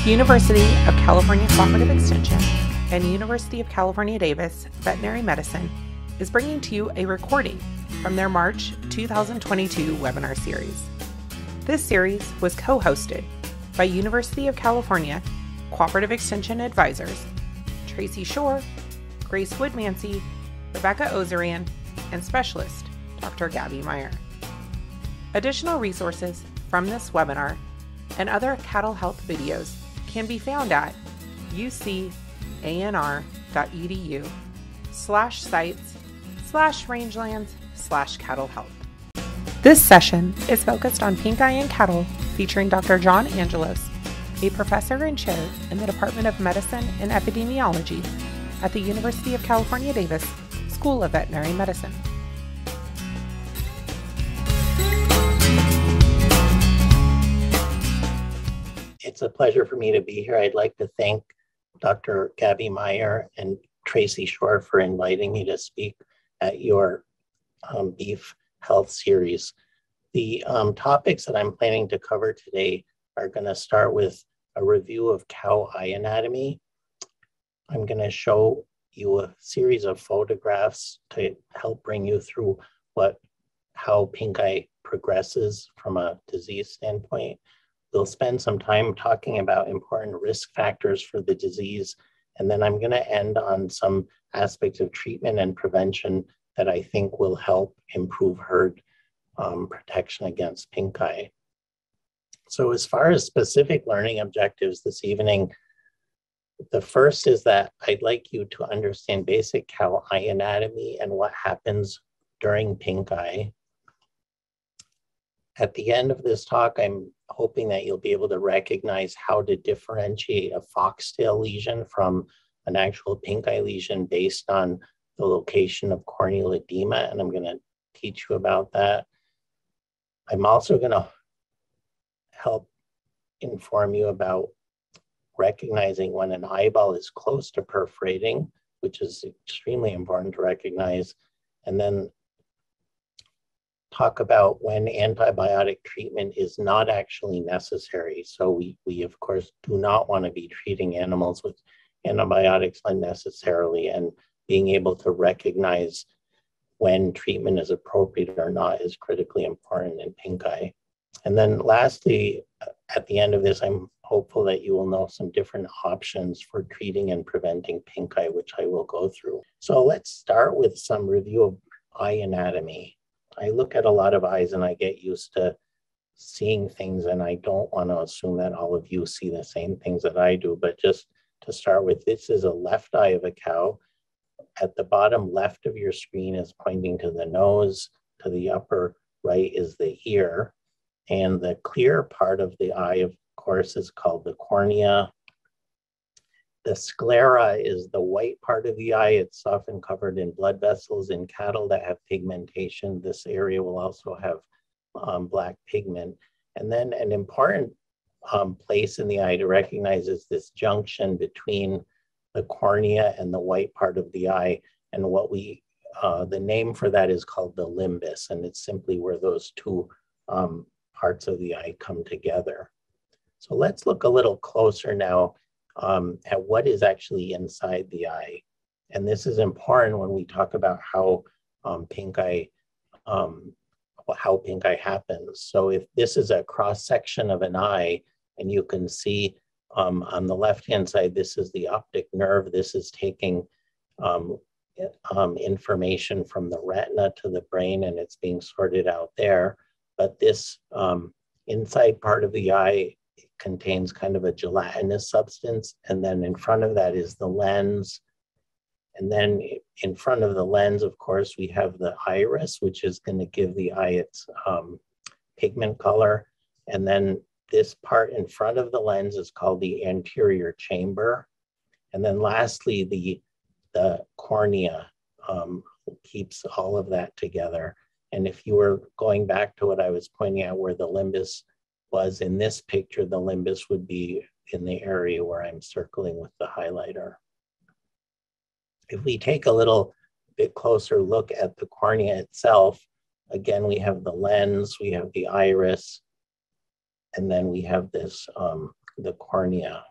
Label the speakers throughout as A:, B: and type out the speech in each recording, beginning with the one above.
A: University of California Cooperative Extension and University of California Davis Veterinary Medicine is bringing to you a recording from their March 2022 webinar series. This series was co-hosted by University of California Cooperative Extension Advisors Tracy Schohr, Grace Woodmansee, Rebecca Ozeran, and specialist Dr. Gaby Maier. Additional resources from this webinar and other cattle health videos can be found at ucanr.edu/sites/rangelands/cattle health. This session is focused on Pinkeye and cattle, featuring Dr. John Angelos, a professor and chair in the Department of Medicine and Epidemiology at the University of California Davis School of Veterinary Medicine.
B: It's a pleasure for me to be here. I'd like to thank Dr. Gaby Maier and Tracy Schohr for inviting me to speak at your beef health series. The topics that I'm planning to cover today are going to start with a review of cow eye anatomy. I'm going to show you a series of photographs to help bring you through how pinkeye progresses from a disease standpoint. We'll spend some time talking about important risk factors for the disease, and then I'm going to end on some aspects of treatment and prevention that I think will help improve herd protection against pinkeye. So as far as specific learning objectives this evening, the first is that I'd like you to understand basic cow eye anatomy and what happens during pinkeye. At the end of this talk, I'm hoping that you'll be able to recognize how to differentiate a foxtail lesion from an actual pinkeye lesion based on the location of corneal edema, and I'm going to teach you about that. I'm also going to help inform you about recognizing when an eyeball is close to perforating, which is extremely important to recognize, and then talk about when antibiotic treatment is not actually necessary. So we of course do not want to be treating animals with antibiotics unnecessarily, and being able to recognize when treatment is appropriate or not is critically important in pinkeye. And then lastly, at the end of this, I'm hopeful that you will know some different options for treating and preventing pinkeye, which I will go through. So let's start with some review of eye anatomy. I look at a lot of eyes and I get used to seeing things, and I don't want to assume that all of you see the same things that I do, but just to start with, this is a left eye of a cow. At the bottom left of your screen is pointing to the nose, to the upper right is the ear, and the clear part of the eye, of course, is called the cornea. The sclera is the white part of the eye. It's often covered in blood vessels in cattle that have pigmentation. This area will also have black pigment. And then an important place in the eye to recognize is this junction between the cornea and the white part of the eye. And what the name for that is called the limbus, and it's simply where those two parts of the eye come together. So let's look a little closer now at what is actually inside the eye. And this is important when we talk about how pinkeye happens. So if this is a cross-section of an eye, and you can see on the left-hand side, this is the optic nerve. This is taking information from the retina to the brain, and it's being sorted out there. But this inside part of the eye contains kind of a gelatinous substance, and then in front of that is the lens. And then in front of the lens, of course, we have the iris, which is going to give the eye its pigment color. And then this part in front of the lens is called the anterior chamber. And then lastly, the cornea keeps all of that together. And if you were going back to what I was pointing out, where the limbus was in this picture, the limbus would be in the area where I'm circling with the highlighter. If we take a little bit closer look at the cornea itself, again, we have the lens, we have the iris, and then we have this, the cornea.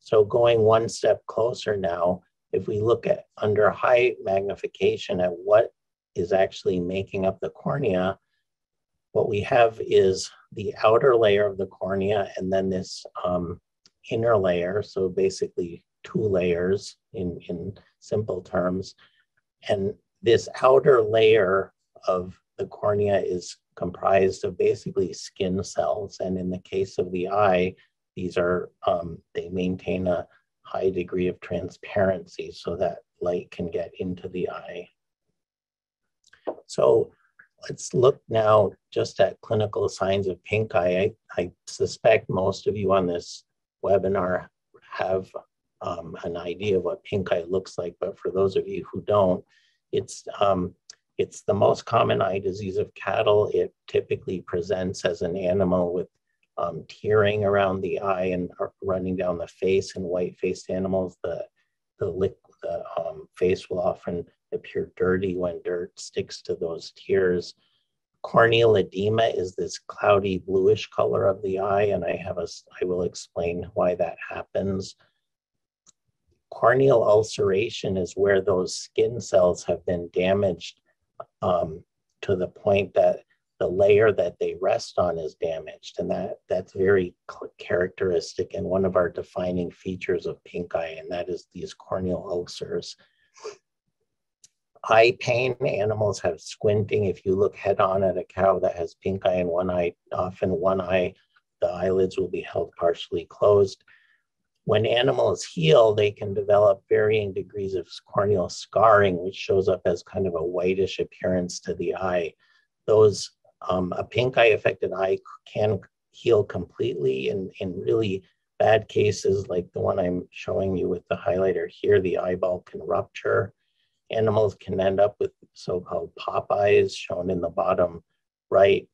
B: So going one step closer now, if we look at under high magnification at what is actually making up the cornea, what we have is the outer layer of the cornea and then this inner layer. So basically two layers in simple terms. And this outer layer of the cornea is comprised of basically skin cells. And in the case of the eye, these are, they maintain a high degree of transparency so that light can get into the eye. So let's look now just at clinical signs of pink eye. I suspect most of you on this webinar have an idea of what pink eye looks like, but for those of you who don't, it's the most common eye disease of cattle. It typically presents as an animal with tearing around the eye and running down the face. In white-faced animals, the face will often appear dirty when dirt sticks to those tears. Corneal edema is this cloudy bluish color of the eye, and I will explain why that happens. Corneal ulceration is where those skin cells have been damaged to the point that the layer that they rest on is damaged, and that's very characteristic and one of our defining features of pink eye, and that is these corneal ulcers. Eye pain, animals have squinting. If you look head on at a cow that has pink eye in one eye, often one eye, the eyelids will be held partially closed. When animals heal, they can develop varying degrees of corneal scarring, which shows up as kind of a whitish appearance to the eye. Those, a pink eye affected eye can heal completely in really bad cases, like the one I'm showing you with the highlighter here. The eyeball can rupture. Animals can end up with so-called pop eyes, shown in the bottom right.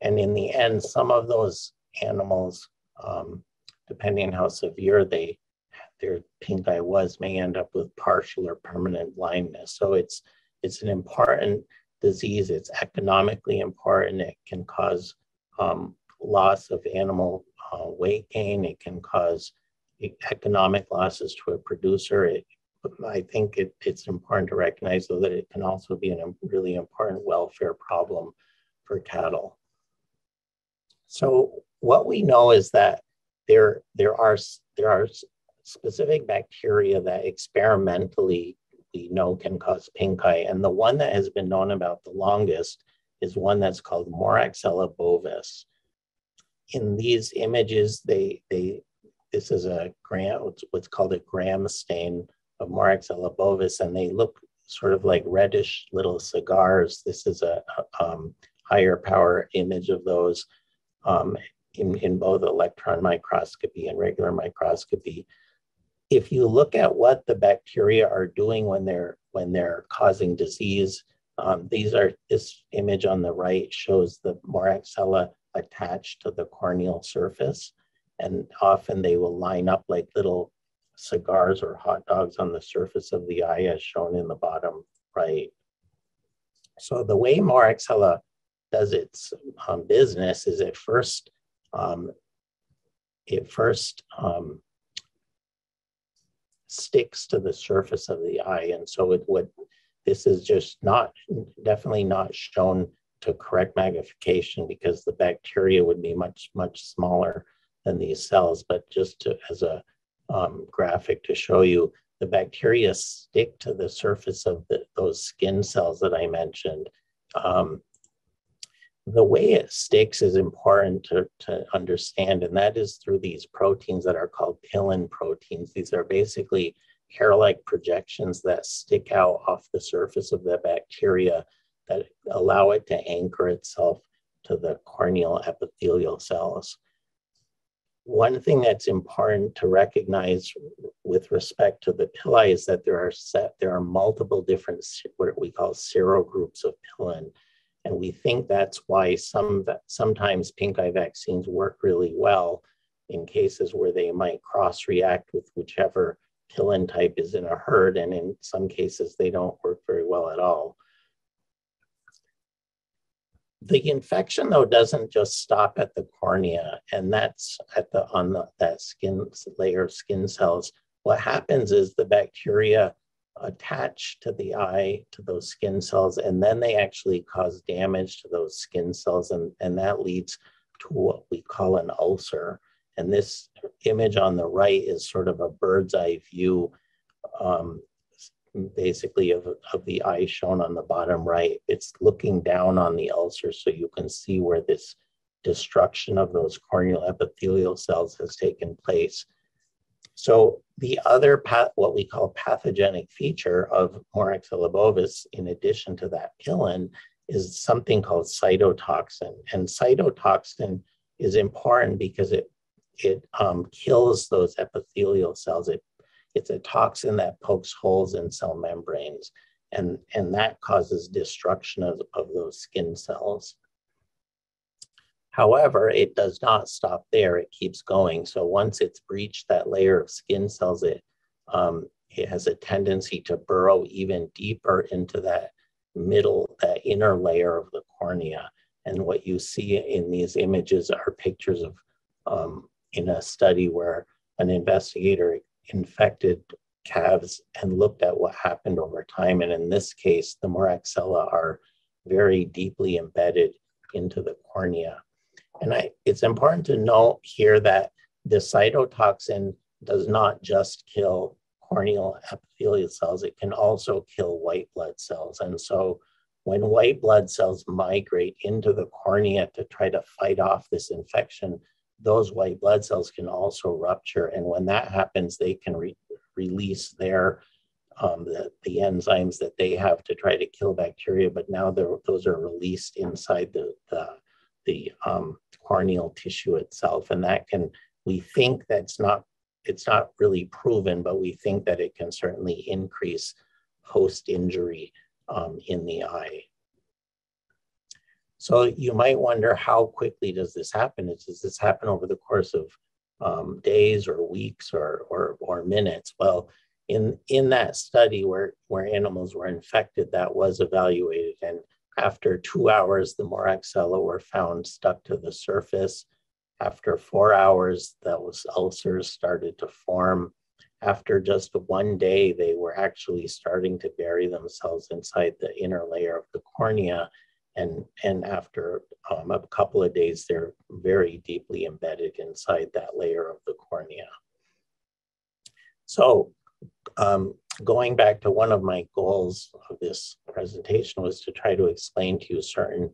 B: And in the end, some of those animals, depending on how severe their pink eye was, may end up with partial or permanent blindness. So it's an important disease. It's economically important. It can cause loss of animal weight gain. It can cause economic losses to a producer. I think it's important to recognize, though, that it can also be a really important welfare problem for cattle. So what we know is that there are specific bacteria that experimentally we know can cause pink eye, and the one that has been known about the longest is one that's called Moraxella bovis. In these images, this is what's called a gram stain of Moraxella bovis, and they look sort of like reddish little cigars. This is a higher power image of those in both electron microscopy and regular microscopy. If you look at what the bacteria are doing when they're causing disease, this image on the right shows the Moraxella attached to the corneal surface, and often they will line up like little cigars or hot dogs on the surface of the eye, as shown in the bottom right. So the way Moraxella does its business is it first sticks to the surface of the eye, and so this is just definitely not shown to correct magnification because the bacteria would be much smaller than these cells, but just as a graphic to show you, the bacteria stick to the surface of those skin cells that I mentioned. The way it sticks is important to understand, and that is through these proteins that are called pillin proteins. These are basically hair-like projections that stick out off the surface of the bacteria that allow it to anchor itself to the corneal epithelial cells. One thing that's important to recognize with respect to the pili is that there are multiple different, what we call serogroups of pillin. And we think that's why sometimes pink eye vaccines work really well in cases where they might cross-react with whichever pillin type is in a herd, and in some cases they don't work very well at all. The infection, though, doesn't just stop at the cornea, and that's at that skin layer of skin cells. What happens is the bacteria attach to the eye, to those skin cells, and then they actually cause damage to those skin cells, and that leads to what we call an ulcer. And this image on the right is sort of a bird's eye view, basically of the eye shown on the bottom right. It's looking down on the ulcer, so you can see where this destruction of those corneal epithelial cells has taken place. So the other what we call pathogenic feature of Moraxella bovis, in addition to that pilin, is something called cytotoxin. And cytotoxin is important because it kills those epithelial cells. It's a toxin that pokes holes in cell membranes, and that causes destruction of those skin cells. However, it does not stop there. It keeps going. So once it's breached that layer of skin cells, it has a tendency to burrow even deeper into that inner layer of the cornea. And what you see in these images are pictures of in a study where an investigator infected calves and looked at what happened over time. And in this case, the Moraxella are very deeply embedded into the cornea. And it's important to note here that the cytotoxin does not just kill corneal epithelial cells, it can also kill white blood cells. And so when white blood cells migrate into the cornea to try to fight off this infection, those white blood cells can also rupture. And when that happens, they can release their the enzymes that they have to try to kill bacteria, but now those are released inside the corneal tissue itself. And that we think it's not really proven, but we think that it can certainly increase post-injury in the eye. So you might wonder, how quickly does this happen? Does this happen over the course of days or weeks or minutes? Well, in that study where animals were infected, that was evaluated. And after 2 hours, the Moraxella were found stuck to the surface. After 4 hours, those ulcers started to form. After just 1 day, they were actually starting to bury themselves inside the inner layer of the cornea. And after a couple of days, they're very deeply embedded inside that layer of the cornea. So going back to one of my goals of this presentation was to try to explain to you certain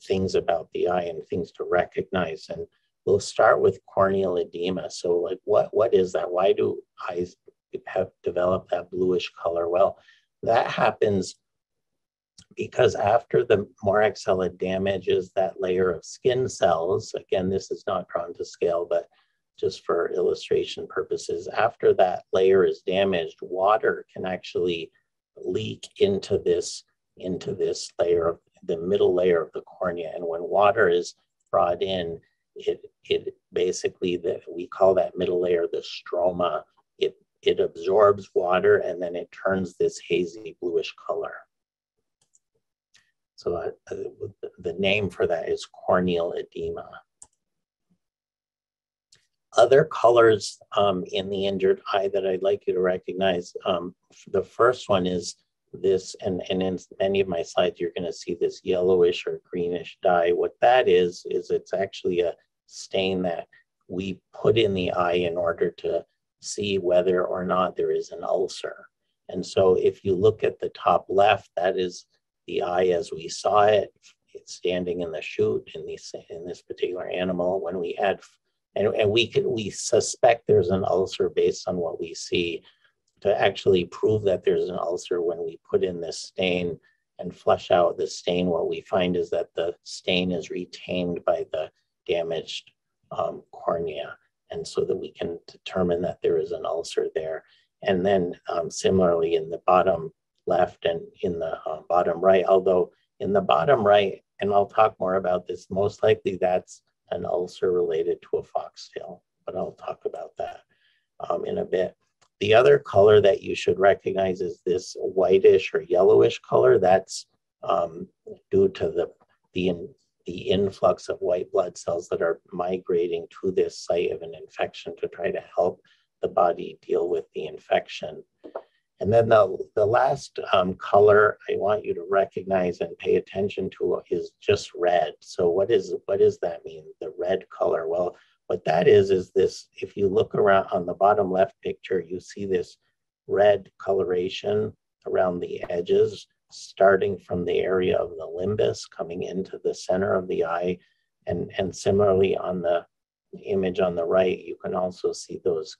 B: things about the eye and things to recognize. And we'll start with corneal edema. So like, what is that? Why do eyes have developed that bluish color? Well, that happens because after the Moraxella damages that layer of skin cells, again, this is not drawn to scale, but just for illustration purposes, after that layer is damaged, water can actually leak into this layer of the middle layer of the cornea. And when water is brought in, it basically, we call that middle layer the stroma. It absorbs water and then it turns this hazy bluish color. So the name for that is corneal edema. Other colors in the injured eye that I'd like you to recognize, the first one is this, and in many of my slides, you're gonna see this yellowish or greenish dye. What that is it's actually a stain that we put in the eye in order to see whether or not there is an ulcer. And so if you look at the top left, that is the eye as we saw it. It's standing in the chute in this particular animal. When we add, and we suspect there's an ulcer based on what we see. To actually prove that there's an ulcer, when we put in this stain and flush out the stain, what we find is that the stain is retained by the damaged cornea, and so that we can determine that there is an ulcer there. And then similarly in the bottom left and in the bottom right, although in the bottom right, and I'll talk more about this, most likely that's an ulcer related to a foxtail, but I'll talk about that in a bit. The other color that you should recognize is this whitish or yellowish color. That's due to the influx of white blood cells that are migrating to this site of an infection to try to help the body deal with the infection. And then the last color I want you to recognize and pay attention to is just red. So what does that mean, the red color? Well, what that is this, if you look around on the bottom left picture, you see this red coloration around the edges, starting from the area of the limbus, coming into the center of the eye. And similarly on the image on the right, you can also see those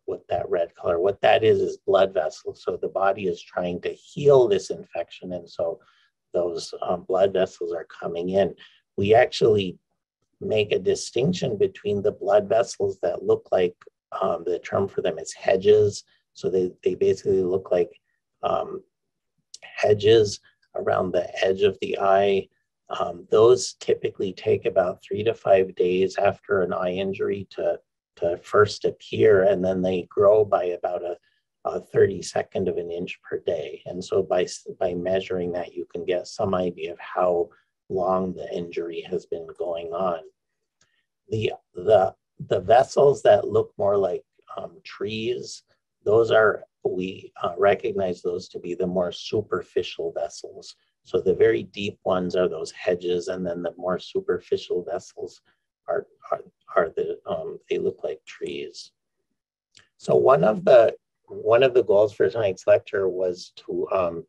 B: with that red color. What that is blood vessels. So the body is trying to heal this infection. And so those blood vessels are coming in. We actually make a distinction between the blood vessels that look like, the term for them is hedges. So they basically look like hedges around the edge of the eye. Those typically take about 3 to 5 days after an eye injury to first appear, and then they grow by about a 32nd of an inch per day. And so by measuring that, you can get some idea of how long the injury has been going on. The vessels that look more like trees, those are, we recognize those to be the more superficial vessels. So the very deep ones are those hedges, and then the more superficial vessels are they look like trees. So one of the goals for tonight's lecture was to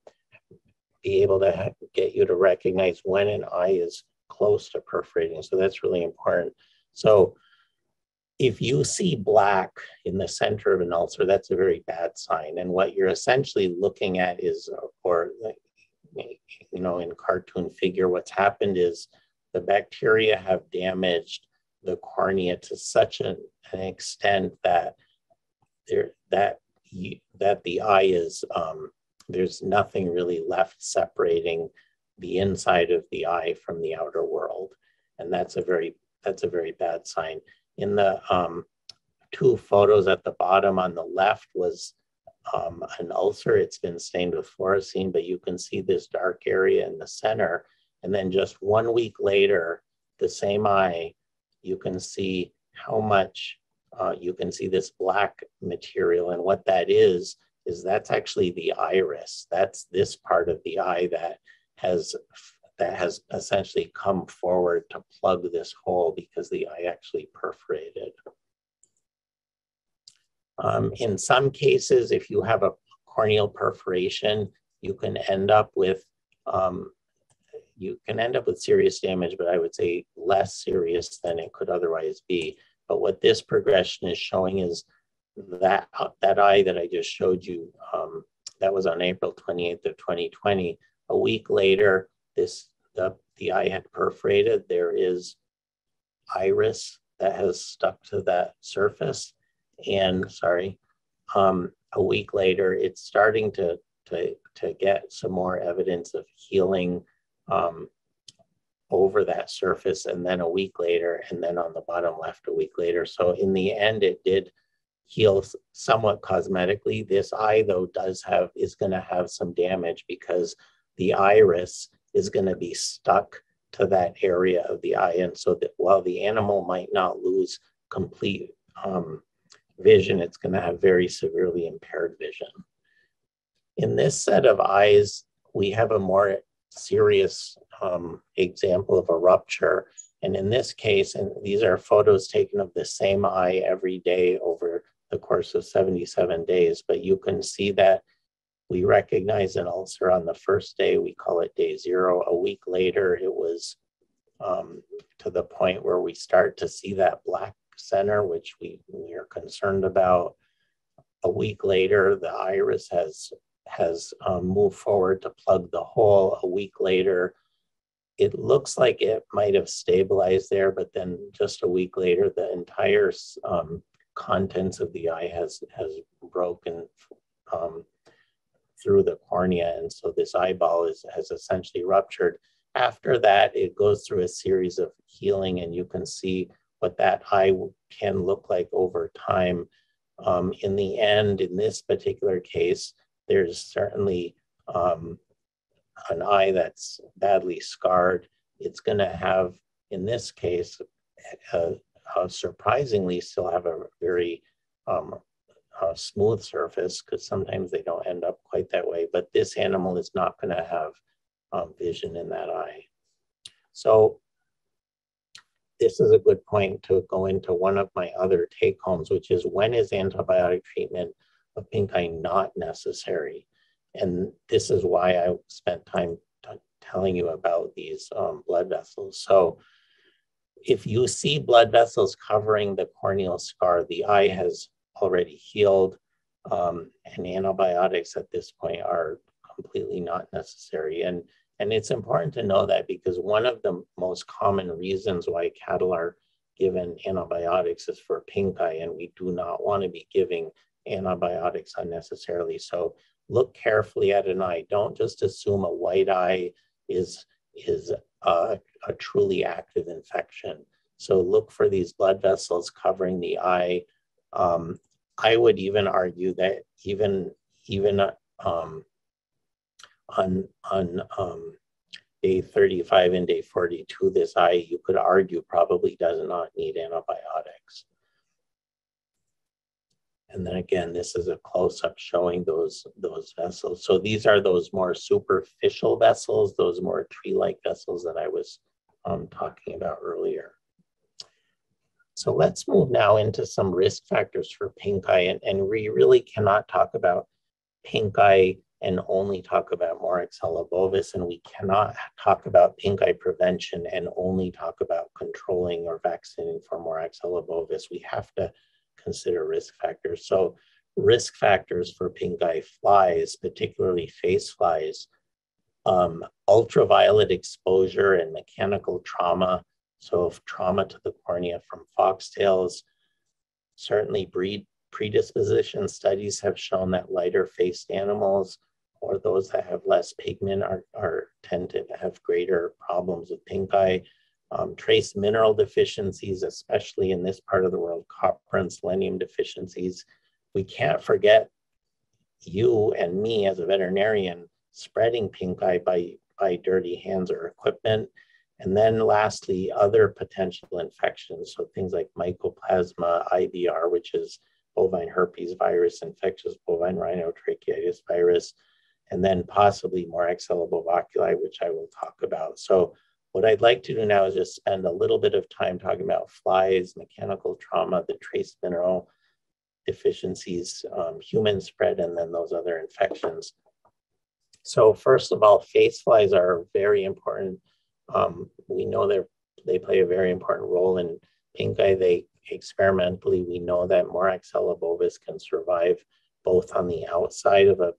B: be able to get you to recognize when an eye is close to perforating. So that's really important. So if you see black in the center of an ulcer, that's a very bad sign. And what you're essentially looking at is, or in cartoon figure, what's happened is the bacteria have damaged the cornea to such an extent that the eye is, there's nothing really left separating the inside of the eye from the outer world. And that's a very bad sign. In the two photos at the bottom on the left was an ulcer. It's been stained with fluorescein, but you can see this dark area in the center. And then just 1 week later, the same eye, you can see how much, you can see this black material. And what that is that's actually the iris. That's this part of the eye that has essentially come forward to plug this hole because the eye actually perforated. In some cases, if you have a corneal perforation, you can end up with serious damage, but I would say less serious than it could otherwise be. But what this progression is showing is that eye that I just showed you, that was on April 28th of 2020. A week later, the eye had perforated. There is iris that has stuck to that surface. And a week later, it's starting to get some more evidence of healing over that surface, and then a week later, and then on the bottom left a week later. So in the end, it did heal somewhat cosmetically. This eye, though, is going to have some damage because the iris is going to be stuck to that area of the eye. And so that while the animal might not lose complete vision, it's going to have very severely impaired vision. In this set of eyes, we have a more serious example of a rupture. And in this case, and these are photos taken of the same eye every day over the course of 77 days, but you can see that we recognize an ulcer on the first day. We call it day 0. A week later, it was to the point where we start to see that black center, which we are concerned about. A week later, the iris has moved forward to plug the hole. A week later, it looks like it might have stabilized there, but then just a week later, the entire contents of the eye has broken through the cornea. And so this eyeball has essentially ruptured. After that, it goes through a series of healing, and you can see what that eye can look like over time. In the end, in this particular case, there's certainly an eye that's badly scarred, it's going to have, in this case, surprisingly still have a very smooth surface, because sometimes they don't end up quite that way. But this animal is not going to have vision in that eye. So this is a good point to go into one of my other take homes, which is, when is antibiotic treatment of pinkeye not necessary? And this is why I spent time telling you about these blood vessels. So if you see blood vessels covering the corneal scar, the eye has already healed, and antibiotics at this point are completely not necessary. And it's important to know that, because one of the most common reasons why cattle are given antibiotics is for pinkeye, and we do not want to be giving antibiotics unnecessarily. So look carefully at an eye. Don't just assume a white eye is a truly active infection. So look for these blood vessels covering the eye. I would even argue that even on day 35 and day 42, this eye, you could argue, probably does not need antibiotics. And then again, this is a close-up showing those vessels. So these are those more superficial vessels, those more tree-like vessels that I was talking about earlier. So let's move now into some risk factors for pinkeye. And we really cannot talk about pinkeye and only talk about Moraxella bovis, and we cannot talk about pinkeye prevention and only talk about controlling or vaccinating for Moraxella bovis. We have to consider risk factors. So risk factors for pinkeye flies, particularly face flies, ultraviolet exposure and mechanical trauma. So if trauma to the cornea from foxtails, certainly breed predisposition studies have shown that lighter faced animals, or those that have less pigment, tend to have greater problems with pinkeye. Trace mineral deficiencies, especially in this part of the world, copper and selenium deficiencies. We can't forget you and me as a veterinarian spreading pinkeye by dirty hands or equipment. And then lastly, other potential infections. So things like mycoplasma, IBR, which is bovine herpes virus, infectious bovine rhinotracheitis virus, and then possibly Moraxella bovaculi, which I will talk about. So what I'd like to do now is just spend a little bit of time talking about flies, mechanical trauma, the trace mineral deficiencies, human spread, and then those other infections. So first of all, face flies are very important. We know they play a very important role in pinkeye. Experimentally, we know that Moraxella bovis can survive both on the outside of a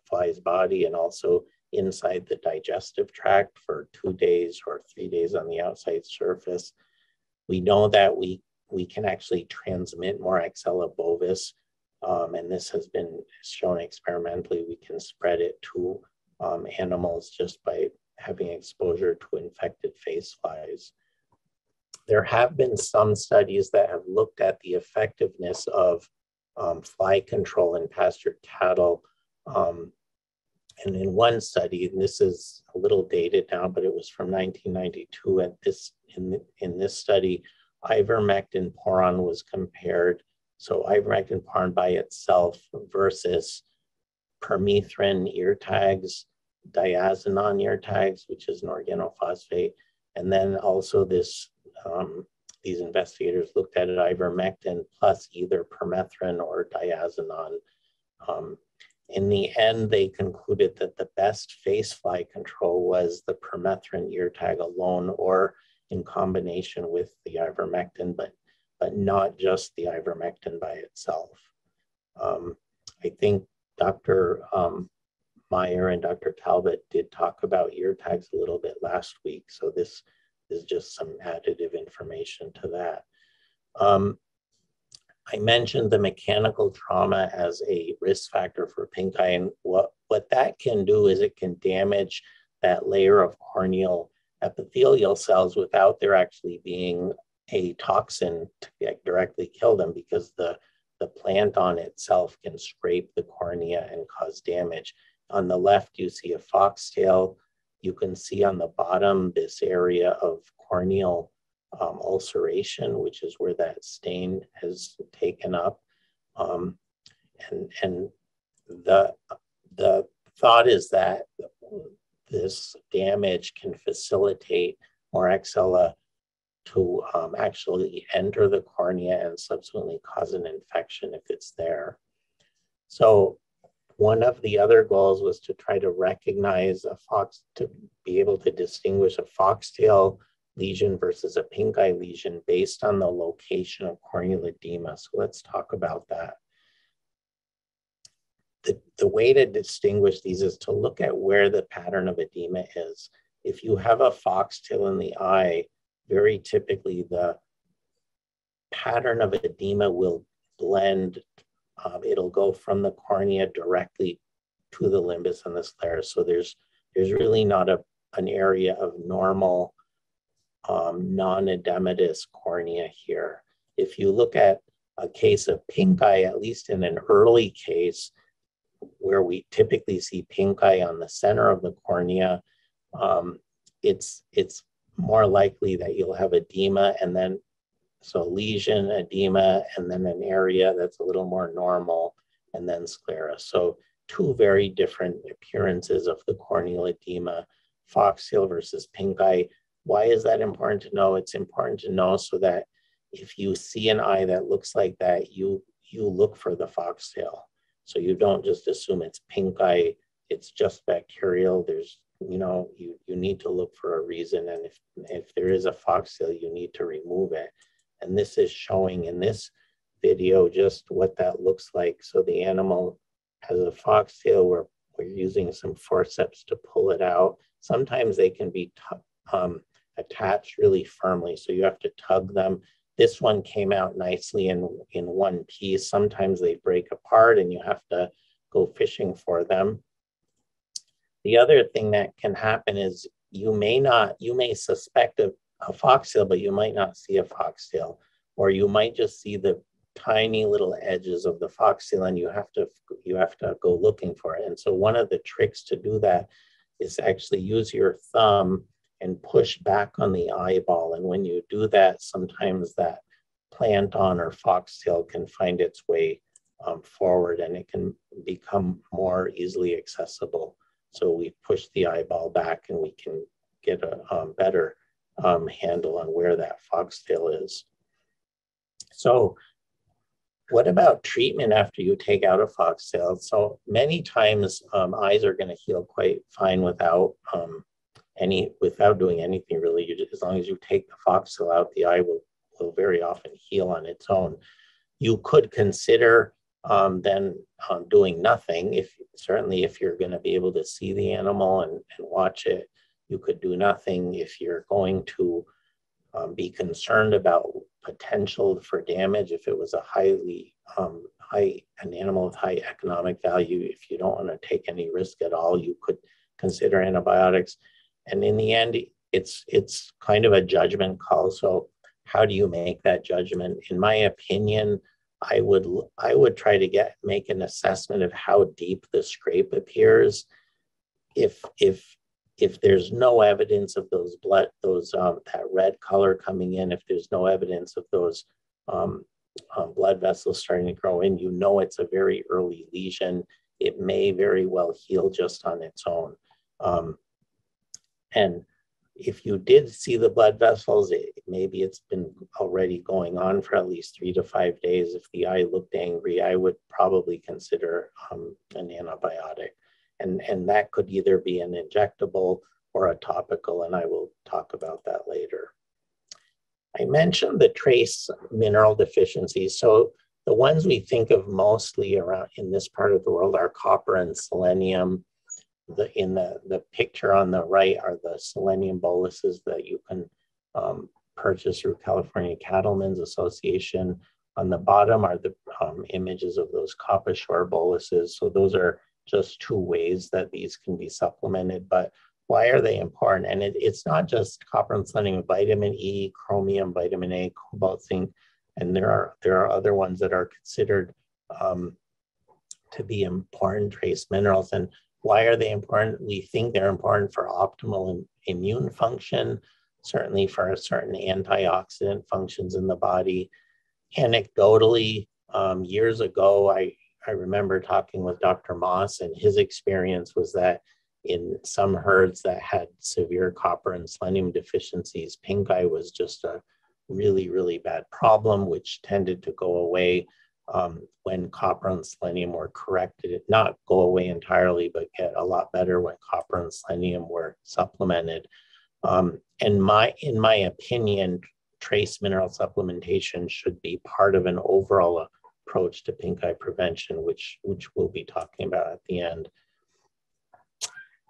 B: fly's body and also inside the digestive tract for 2 days or 3 days on the outside surface. We know that we can actually transmit Moraxella bovis, and this has been shown experimentally. We can spread it to animals just by having exposure to infected face flies. There have been some studies that have looked at the effectiveness of fly control in pastured cattle. And in one study, and this is a little dated now, but it was from 1992, and in this study, ivermectin poron was compared. So ivermectin poron by itself versus permethrin ear tags, diazinon ear tags, which is an organophosphate, and then also these investigators looked at ivermectin plus either permethrin or diazinon. In the end, they concluded that the best face fly control was the permethrin ear tag alone, or in combination with the ivermectin, but not just the ivermectin by itself. I think Dr. Maier and Dr. Talbot did talk about ear tags a little bit last week, so this is just some additive information to that. I mentioned the mechanical trauma as a risk factor for pinkeye, and what that can do is it can damage that layer of corneal epithelial cells without there actually being a toxin to directly kill them, because the plant on itself can scrape the cornea and cause damage. On the left, you see a foxtail. You can see on the bottom this area of corneal ulceration, which is where that stain has taken up. And the thought is that this damage can facilitate Moraxella to actually enter the cornea and subsequently cause an infection if it's there. So one of the other goals was to try to recognize to be able to distinguish a foxtail lesion versus a pinkeye lesion based on the location of corneal edema. So let's talk about that. The way to distinguish these is to look at where the pattern of edema is. If you have a foxtail in the eye, very typically the pattern of edema will blend. It'll go from the cornea directly to the limbus and the sclera. So there's really not an area of normal non-edematous cornea here. If you look at a case of pinkeye, at least in an early case, where we typically see pinkeye on the center of the cornea, it's more likely that you'll have edema, and then so lesion, edema, and then an area that's a little more normal, and then sclera. So two very different appearances of the corneal edema, foxtail versus pinkeye. Why is that important to know? It's important to know so that if you see an eye that looks like that, you look for the foxtail. So you don't just assume it's pinkeye, it's just bacterial. There's, you need to look for a reason. And if there is a foxtail, you need to remove it. And this is showing in this video just what that looks like. So the animal has a foxtail where we're using some forceps to pull it out. Sometimes they can be attached really firmly, so you have to tug them. This one came out nicely in one piece. Sometimes they break apart and you have to go fishing for them. The other thing that can happen is you may suspect a foxtail, but you might not see a foxtail, or you might just see the tiny little edges of the foxtail and you have to go looking for it. And so one of the tricks to do that is actually use your thumb and push back on the eyeball. And when you do that, sometimes that planton or foxtail can find its way forward and it can become more easily accessible. So we push the eyeball back and we can get a better handle on where that foxtail is. So what about treatment after you take out a foxtail? So many times eyes are going to heal quite fine without doing anything really. As long as you take the foxtail out, the eye will very often heal on its own. You could consider then doing nothing. Certainly if you're going to be able to see the animal and watch it, you could do nothing. If you're going to be concerned about potential for damage, if it was an animal with high economic value, if you don't want to take any risk at all, you could consider antibiotics. And in the end, it's kind of a judgment call. So how do you make that judgment? In my opinion, I would try to make an assessment of how deep the scrape appears. If there's no evidence of those that red color coming in, if there's no evidence of those blood vessels starting to grow in, it's a very early lesion. It may very well heal just on its own. And if you did see the blood vessels, maybe it's been already going on for at least 3 to 5 days. If the eye looked angry, I would probably consider an antibiotic. And that could either be an injectable or a topical, and I will talk about that later. I mentioned the trace mineral deficiencies. So the ones we think of mostly around in this part of the world are copper and selenium. In the picture on the right are the selenium boluses that you can purchase through California Cattlemen's Association. On the bottom are the images of those copper shore boluses. So those are just two ways that these can be supplemented. But why are they important? And it's not just copper and selenium, vitamin E, chromium, vitamin A, cobalt, zinc, and there are other ones that are considered to be important trace minerals. And Why are they important? We think they're important for optimal immune function, certainly for certain antioxidant functions in the body. Anecdotally, years ago, I remember talking with Dr. Moss, and his experience was that in some herds that had severe copper and selenium deficiencies, pinkeye was just a really, really bad problem, which tended to go away when copper and selenium were corrected. Not go away entirely, but get a lot better when copper and selenium were supplemented. And in my opinion, trace mineral supplementation should be part of an overall approach to pinkeye prevention, which we'll be talking about at the end.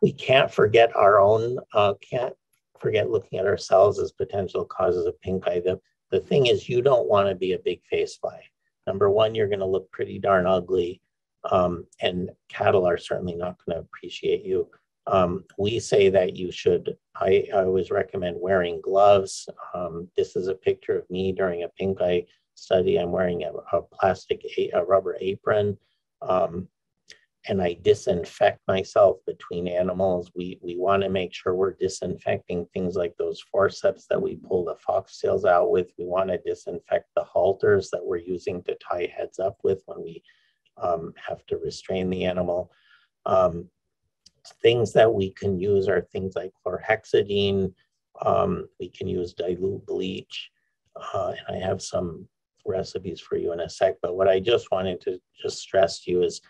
B: We can't forget can't forget looking at ourselves as potential causes of pinkeye. The thing is, you don't want to be a big face fly. Number one, you're going to look pretty darn ugly, and cattle are certainly not going to appreciate you. We say that you should, I always recommend wearing gloves. This is a picture of me during a pinkeye study. I'm wearing a rubber apron, and I disinfect myself between animals. We want to make sure we're disinfecting things like those forceps that we pull the foxtails out with. We want to disinfect the halters that we're using to tie heads up with when we have to restrain the animal. Things that we can use are things like chlorhexidine. We can use dilute bleach. And I have some recipes for you in a sec, but what I just wanted to just stress to you is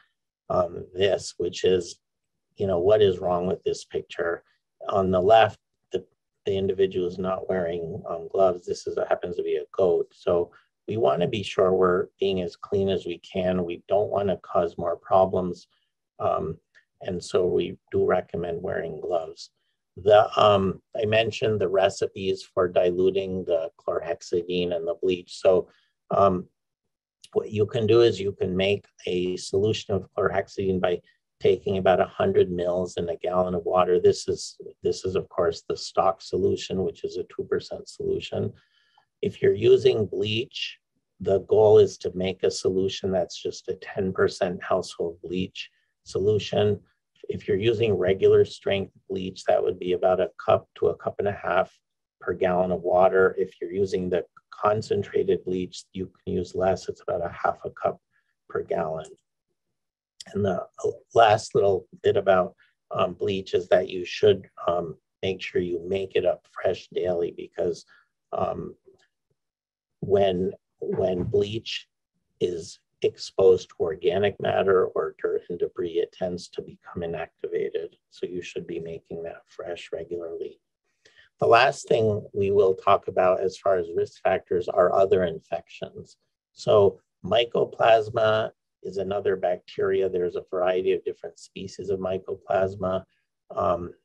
B: this, which is, what is wrong with this picture? On the left, the individual is not wearing gloves. This happens to be a goat. So we want to be sure we're being as clean as we can. We don't want to cause more problems. And so we do recommend wearing gloves. I mentioned the recipes for diluting the chlorhexidine and the bleach. So what you can do is you can make a solution of chlorhexidine by taking about 100 mils in a gallon of water. This is of course the stock solution, which is a 2% solution. If you're using bleach, the goal is to make a solution that's just a 10% household bleach solution. If you're using regular strength bleach, that would be about a cup to a cup and a half per gallon of water. If you're using the concentrated bleach, you can use less. It's about a half a cup per gallon. And the last little bit about bleach is that you should make sure you make it up fresh daily, because when bleach is exposed to organic matter or dirt and debris, it tends to become inactivated. So you should be making that fresh regularly. The last thing we will talk about as far as risk factors are other infections. So mycoplasma is another bacteria. There's a variety of different species of mycoplasma.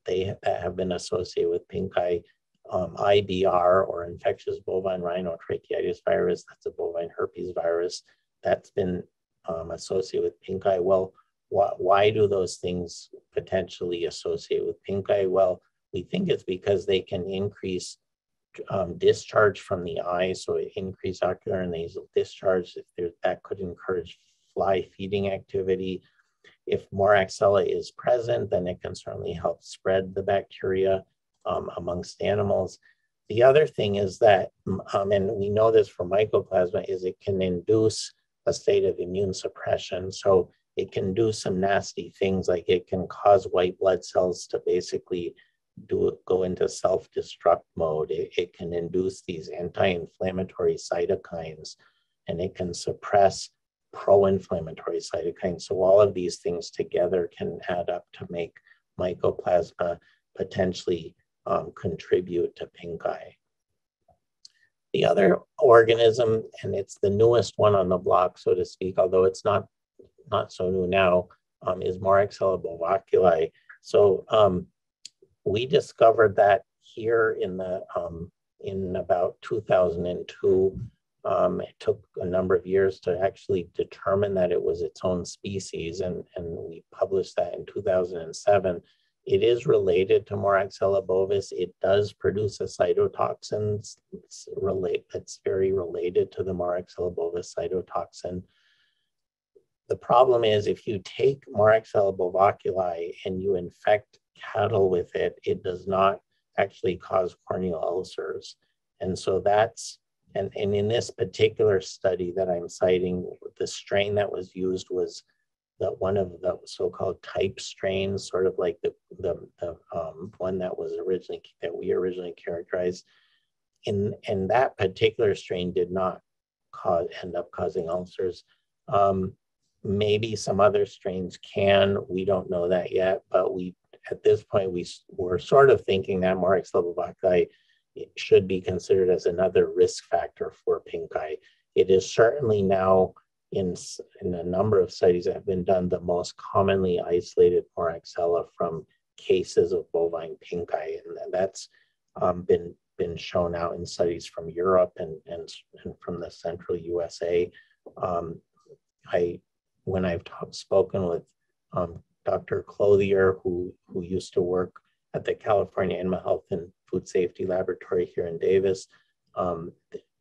B: They have been associated with pinkeye. IBR, or infectious bovine rhinotracheitis virus, that's a bovine herpes virus, that's been associated with pinkeye. Well, why do those things potentially associate with pinkeye? Well, we think it's because they can increase discharge from the eye, so increase ocular and nasal discharge. That could encourage fly feeding activity. If Moraxella is present, then it can certainly help spread the bacteria amongst animals. The other thing is that, and we know this from mycoplasma, is it can induce a state of immune suppression. So it can do some nasty things, like it can cause white blood cells to basically go into self-destruct mode. It can induce these anti-inflammatory cytokines, and it can suppress pro-inflammatory cytokines. So all of these things together can add up to make mycoplasma potentially contribute to pinkeye. The other organism, and it's the newest one on the block, so to speak, although it's not so new now, is Moraxella bovaculi. So we discovered that here in about 2002. It took a number of years to actually determine that it was its own species, and we published that in 2007. It is related to Moraxella bovis. It does produce a cytotoxin. It's very related to the Moraxella bovis cytotoxin. the problem is if you take Moraxella bovaculi and you infect cattle with it, it does not actually cause corneal ulcers. And so that's, and in this particular study that I'm citing, the strain that was used was one of the so-called type strains, sort of like the one that we originally characterized. And that particular strain did not end up causing ulcers. Maybe some other strains can, we don't know that yet, but at this point, we're sort of thinking that Moraxella bovaculi should be considered as another risk factor for pinkeye. It is certainly now in a number of studies that have been done, the most commonly isolated Moraxella from cases of bovine pinkeye, and that's been shown out in studies from Europe and from the central USA. When I've spoken with Dr. Clothier, who used to work at the California Animal Health and Food Safety Laboratory here in Davis,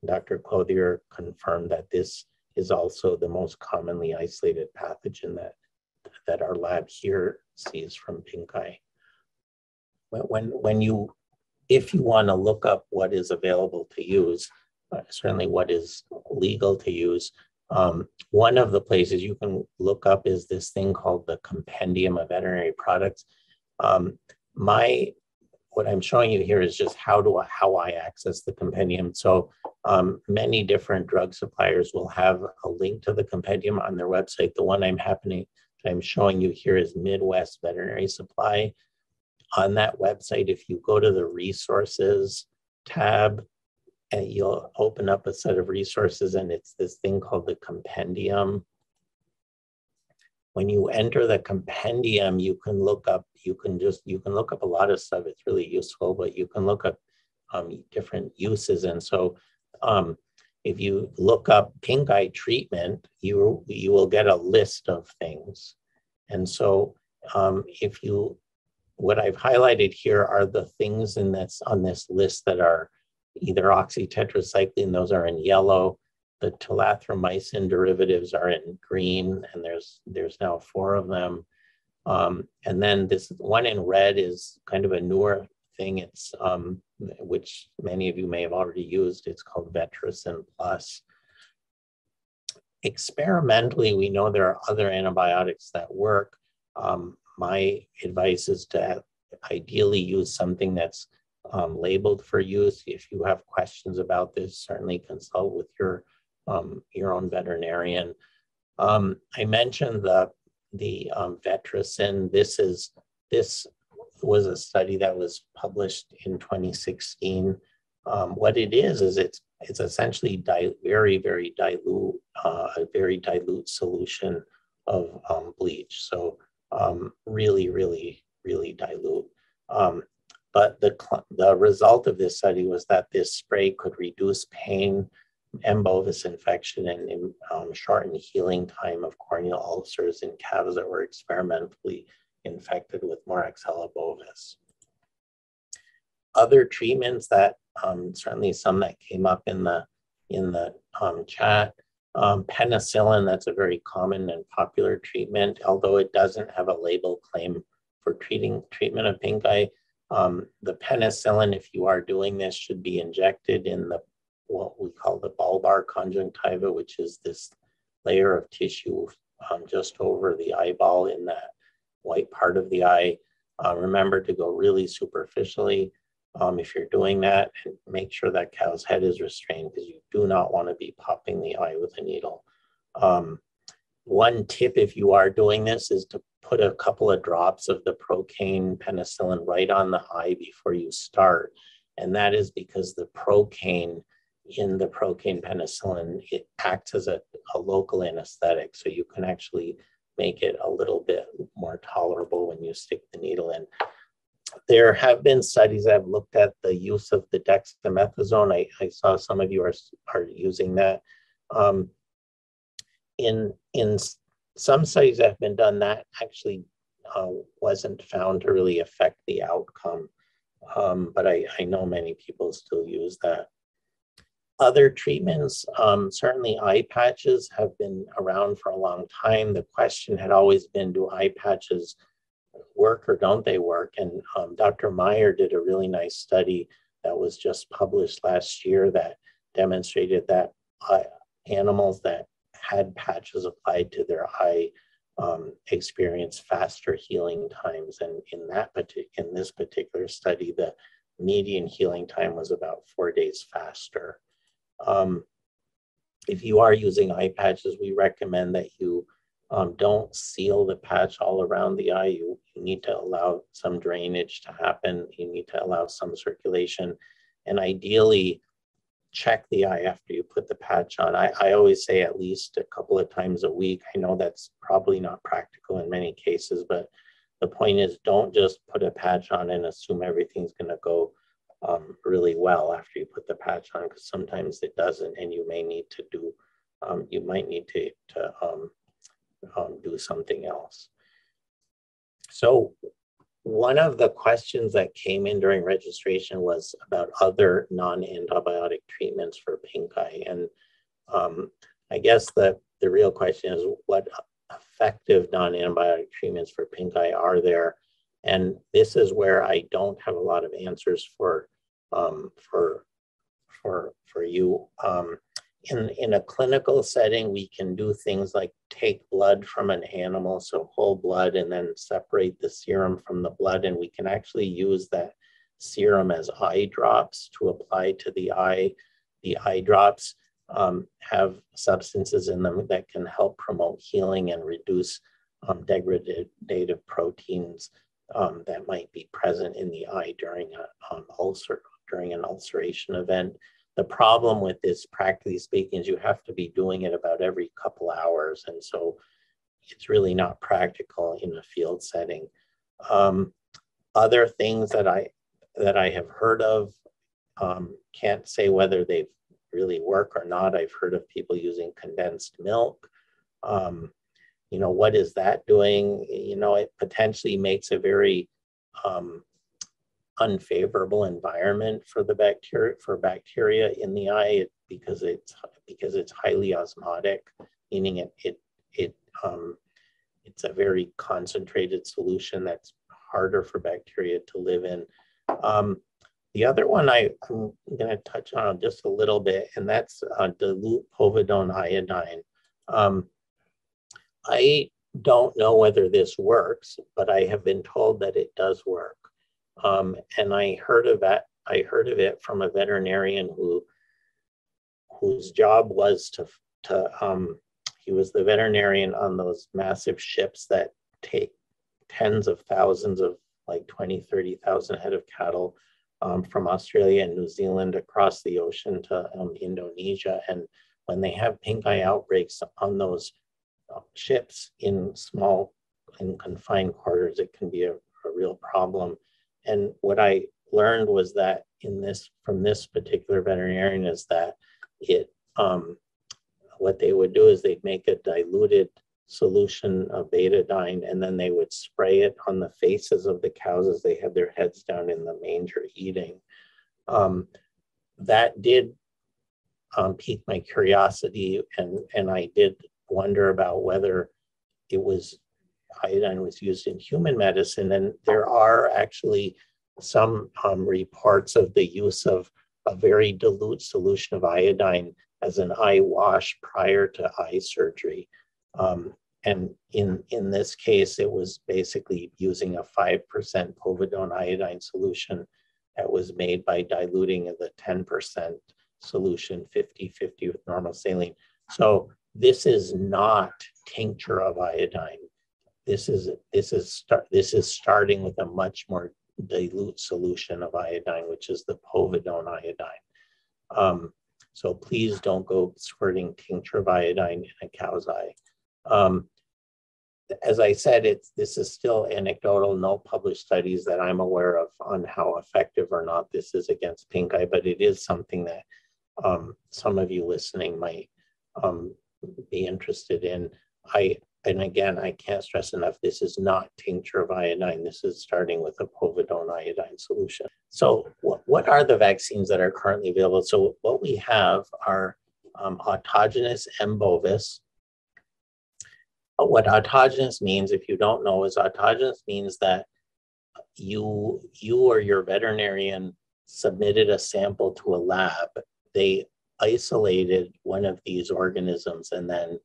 B: Dr. Clothier confirmed that this is also the most commonly isolated pathogen that our lab here sees from pinkeye. If you want to look up what is available to use, certainly what is legal to use, one of the places you can look up is this thing called the Compendium of Veterinary Products. What I'm showing you here is just how I access the compendium. So many different drug suppliers will have a link to the compendium on their website. The one I'm showing you here is Midwest Veterinary Supply. On that website, if you go to the resources tab, and you'll open up a set of resources, and it's this thing called the compendium. When you enter the compendium, you can look up a lot of stuff. It's really useful, but you can look up different uses. And so if you look up pinkeye treatment, you will get a list of things. And so what I've highlighted here are the things on this list that are either oxytetracycline, those are in yellow. The tulathromycin derivatives are in green, and there's now 4 of them. And then this one in red is kind of a newer thing. It's which many of you may have already used. It's called Vetricin Plus. Experimentally, we know there are other antibiotics that work. My advice is to ideally use something that's labeled for use. If you have questions about this, certainly consult with your own veterinarian. I mentioned the Vetricin. This was a study that was published in 2016. What it is it's essentially a very dilute solution of bleach. So really dilute. But the result of this study was that this spray could reduce pain, M-bovis infection, and shorten healing time of corneal ulcers in calves that were experimentally infected with Moraxella bovis. Other treatments that certainly some that came up in the chat, penicillin, that's a very common and popular treatment, although it doesn't have a label claim for treatment of pinkeye. The penicillin, if you are doing this, should be injected in what we call the bulbar conjunctiva, which is this layer of tissue just over the eyeball in that white part of the eye. Remember to go really superficially if you're doing that, and make sure that cow's head is restrained, because you do not want to be popping the eye with a needle. One tip if you are doing this is to put a couple of drops of the procaine penicillin right on the eye before you start. And that is because the procaine in the procaine penicillin, it acts as a local anesthetic. So you can actually make it a little bit more tolerable when you stick the needle in. There have been studies that have looked at the use of the dexamethasone. I saw some of you are using that. In some studies that have been done, that actually wasn't found to really affect the outcome. But I know many people still use that. Other treatments, certainly eye patches have been around for a long time. The question had always been, do eye patches work or don't they work? And Dr. Maier did a really nice study that was just published last year that demonstrated that animals that had patches applied to their eye experienced faster healing times. And in this particular study, the median healing time was about 4 days faster. If you are using eye patches, we recommend that you don't seal the patch all around the eye. You need to allow some drainage to happen. You need to allow some circulation, and ideally check the eye after you put the patch on. I always say at least a couple of times a week. I know that's probably not practical in many cases, but the point is, don't just put a patch on and assume everything's going to go really well after you put the patch on, because sometimes it doesn't, and you may need to do, you might need to do something else. So one of the questions that came in during registration was about other non-antibiotic treatments for pinkeye. And I guess the real question is, what effective non-antibiotic treatments for pinkeye are there? And this is where I don't have a lot of answers for you. In a clinical setting, we can do things like take blood from an animal, so whole blood, and then separate the serum from the blood. And we can actually use that serum as eye drops to apply to the eye. The eye drops have substances in them that can help promote healing and reduce degradative proteins that might be present in the eye during an ulceration event. The problem with this, practically speaking, is you have to be doing it about every couple hours. And so it's really not practical in a field setting. Other things that I have heard of, can't say whether they really work or not. I've heard of people using condensed milk. What is that doing? It potentially makes a very unfavorable environment for the bacteria in the eye because it's highly osmotic, meaning it's a very concentrated solution that's harder for bacteria to live in. The other one I'm going to touch on just a little bit, and that's dilute povidone iodine. I don't know whether this works, but I have been told that it does work. And I heard of it from a veterinarian whose job was he was the veterinarian on those massive ships that take tens of thousands of, like 20, 30,000 head of cattle from Australia and New Zealand across the ocean to Indonesia. And when they have pinkeye outbreaks on those ships in small and confined quarters, it can be a real problem. And what I learned was that from this particular veterinarian is that what they would do is they'd make a diluted solution of betadine, and then they would spray it on the faces of the cows as they had their heads down in the manger eating. That did pique my curiosity, and I did wonder about whether iodine was used in human medicine. And there are actually some reports of the use of a very dilute solution of iodine as an eye wash prior to eye surgery. And in this case, it was basically using a 5% povidone iodine solution that was made by diluting the 10% solution 50-50 with normal saline. So this is not tincture of iodine. This is starting with a much more dilute solution of iodine, which is the povidone iodine. So please don't go squirting tincture of iodine in a cow's eye. As I said, this is still anecdotal, no published studies that I'm aware of on how effective or not this is against pinkeye, but it is something that some of you listening might be interested in. And again, I can't stress enough, this is not tincture of iodine. This is starting with a povidone iodine solution. So what are the vaccines that are currently available? So what we have are autogenous M. bovis. What autogenous means, if you don't know, is autogenous means that you or your veterinarian submitted a sample to a lab. They isolated one of these organisms, and then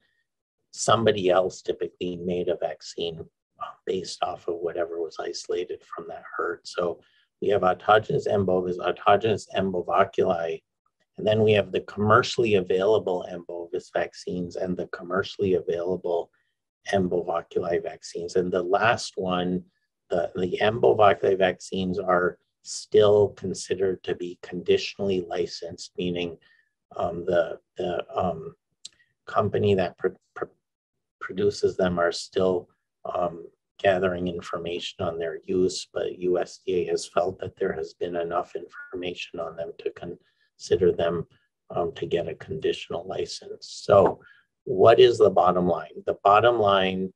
B: somebody else typically made a vaccine based off of whatever was isolated from that herd. So we have autogenous M. bovis, autogenous M. bovaculi, and then we have the commercially available M. bovis vaccines and the commercially available M. bovaculi vaccines. And the last one, the M. bovaculi vaccines are still considered to be conditionally licensed, meaning the company that produces them are still gathering information on their use, but USDA has felt that there has been enough information on them to consider them to get a conditional license. So what is the bottom line? The bottom line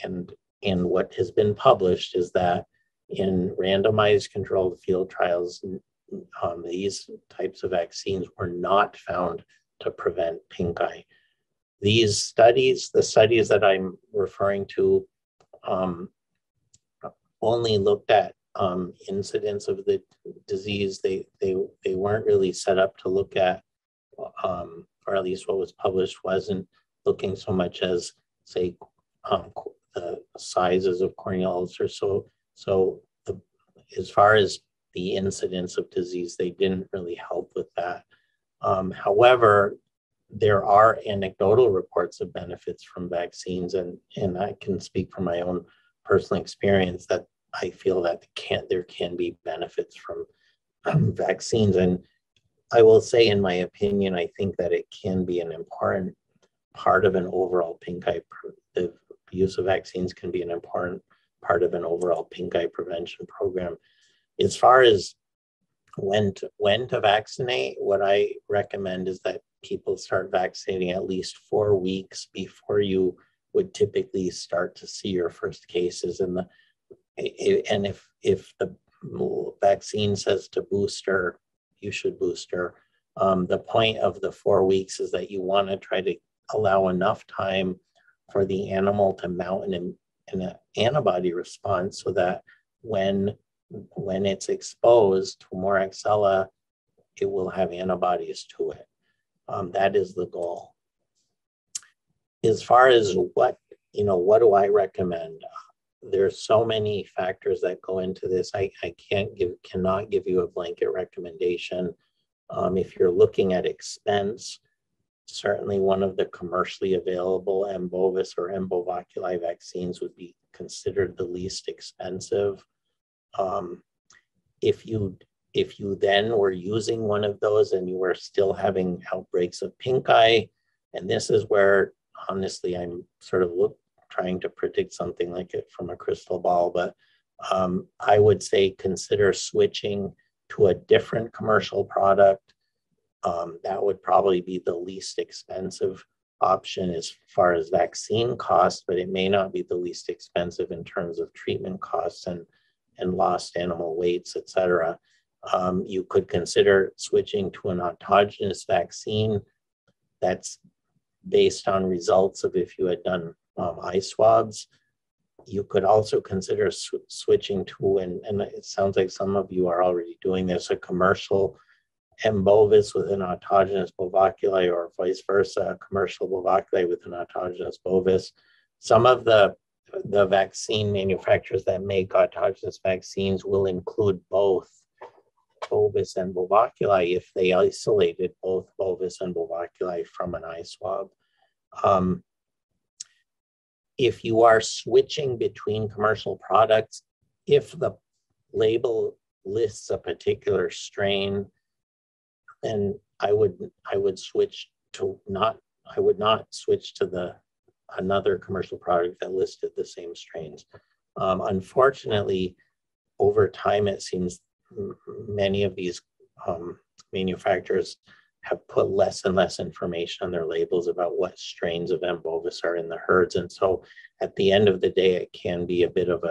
B: and what has been published is that in randomized controlled field trials, these types of vaccines were not found to prevent pinkeye. These studies, the studies that I'm referring to, only looked at incidence of the disease. They weren't really set up to look at, or at least what was published wasn't looking so much as, say, the sizes of corneal ulcers. So as far as the incidence of disease, they didn't really help with that. However, there are anecdotal reports of benefits from vaccines, and I can speak from my own personal experience that I feel that there can be benefits from vaccines. And I will say, in my opinion, I think that it can be an important part of an overall pinkeye. The use of vaccines can be an important part of an overall pinkeye prevention program. As far as when to vaccinate, what I recommend is that people start vaccinating at least 4 weeks before you would typically start to see your first cases. And if the vaccine says to booster, you should booster. The point of the 4 weeks is that you want to try to allow enough time for the animal to mount an antibody response, so that when it's exposed to Moraxella, it will have antibodies to it. That is the goal. As far as what do I recommend? There's so many factors that go into this. I cannot give you a blanket recommendation. If you're looking at expense, certainly one of the commercially available M. bovis or M. bovaculi vaccines would be considered the least expensive. If you then were using one of those and you were still having outbreaks of pinkeye, and this is where, honestly, I'm sort of trying to predict something like it from a crystal ball, but I would say consider switching to a different commercial product. That would probably be the least expensive option as far as vaccine costs, but it may not be the least expensive in terms of treatment costs and lost animal weights, et cetera. You could consider switching to an autogenous vaccine that's based on results of if you had done eye swabs. You could also consider switching to, and it sounds like some of you are already doing this, a commercial M. bovis with an autogenous bovaculi, or vice versa, a commercial bovaculi with an autogenous bovis. Some of the vaccine manufacturers that make autogenous vaccines will include both bovis and bovaculi if they isolated both bovis and bovaculi from an eye swab. If you are switching between commercial products, if the label lists a particular strain, then I would switch to I would not switch to another commercial product that listed the same strains. Unfortunately, over time, it seems many of these manufacturers have put less and less information on their labels about what strains of M. bovis are in the herds. And so at the end of the day, it can be a bit of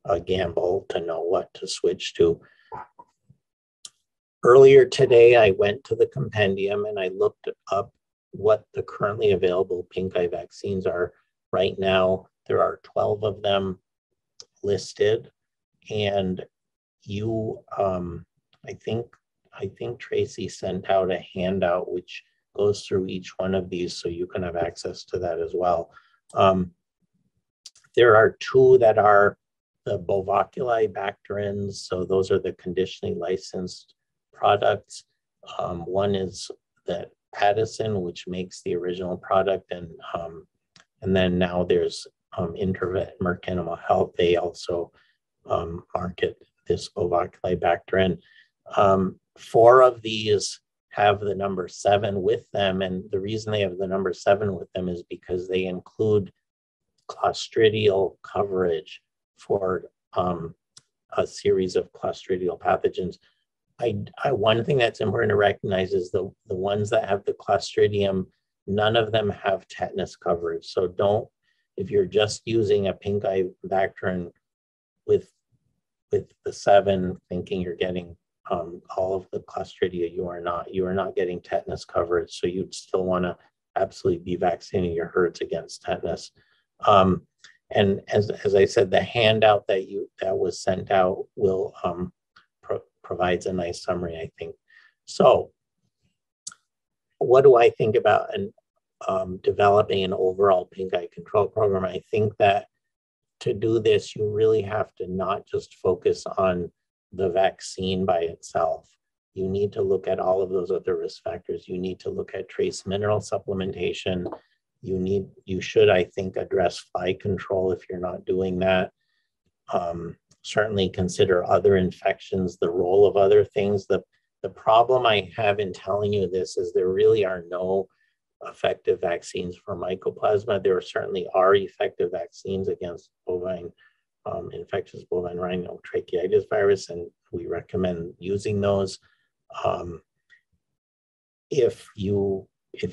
B: a gamble to know what to switch to. Earlier today, I went to the Compendium and I looked up what the currently available Pinkeye vaccines are. Right now, there are 12 of them listed, and I think Tracy sent out a handout which goes through each one of these, so you can have access to that as well. There are two that are the bovaculi bacterins, so those are the conditionally licensed products. One is the Medicine, which makes the original product, and then now there's Intervet Merck Animal Health. They also market this bovaculi bacterin. 4 of these have the number 7 with them, and the reason they have the number 7 with them is because they include clostridial coverage for a series of clostridial pathogens. One thing that's important to recognize is the ones that have the Clostridium, none of them have tetanus coverage. So if you're just using a Pinkeye bacterin with the 7, thinking you're getting all of the Clostridia, you are not getting tetanus coverage. So you'd still want to absolutely be vaccinating your herds against tetanus. And as I said, the handout that was sent out will provides a nice summary, I think. So what do I think about developing an overall Pinkeye control program? I think that to do this, you really have to not just focus on the vaccine by itself. You need to look at all of those other risk factors. You need to look at trace mineral supplementation. You should, I think, address fly control if you're not doing that. Certainly consider other infections, the role of other things. The problem I have in telling you this is there really are no effective vaccines for mycoplasma. There certainly are effective vaccines against bovine infectious bovine rhinotracheitis virus, and we recommend using those. If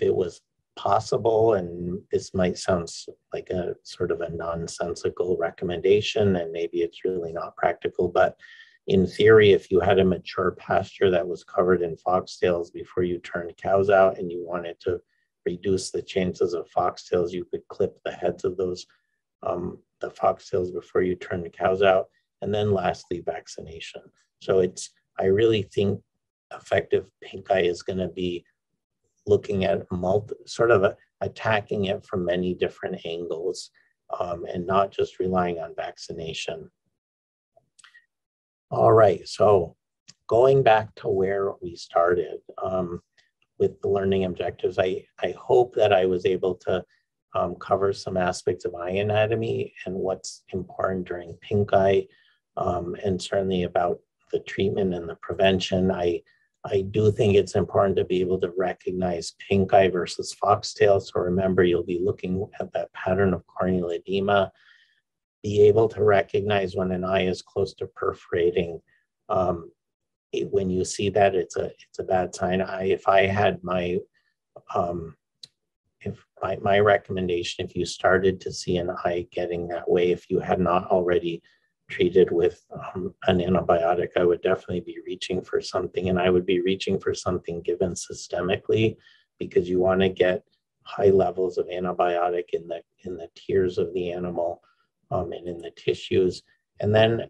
B: it was possible, and this might sound like a sort of a nonsensical recommendation, and maybe it's really not practical, but in theory, if you had a mature pasture that was covered in foxtails before you turned cows out and you wanted to reduce the chances of foxtails, you could clip the heads of those the foxtails before you turn the cows out. And then lastly, vaccination. So I really think effective Pinkeye is going to be looking at attacking it from many different angles, and not just relying on vaccination. All right, so going back to where we started with the learning objectives, I hope that I was able to cover some aspects of eye anatomy and what's important during Pinkeye, and certainly about the treatment and the prevention. I do think it's important to be able to recognize Pinkeye versus Foxtail. So remember, you'll be looking at that pattern of corneal edema, be able to recognize when an eye is close to perforating. When you see that, it's a bad sign. My recommendation, if you started to see an eye getting that way, if you had not already treated with an antibiotic, I would definitely be reaching for something, and I would be reaching for something given systemically, because you want to get high levels of antibiotic in the tears of the animal and in the tissues. And then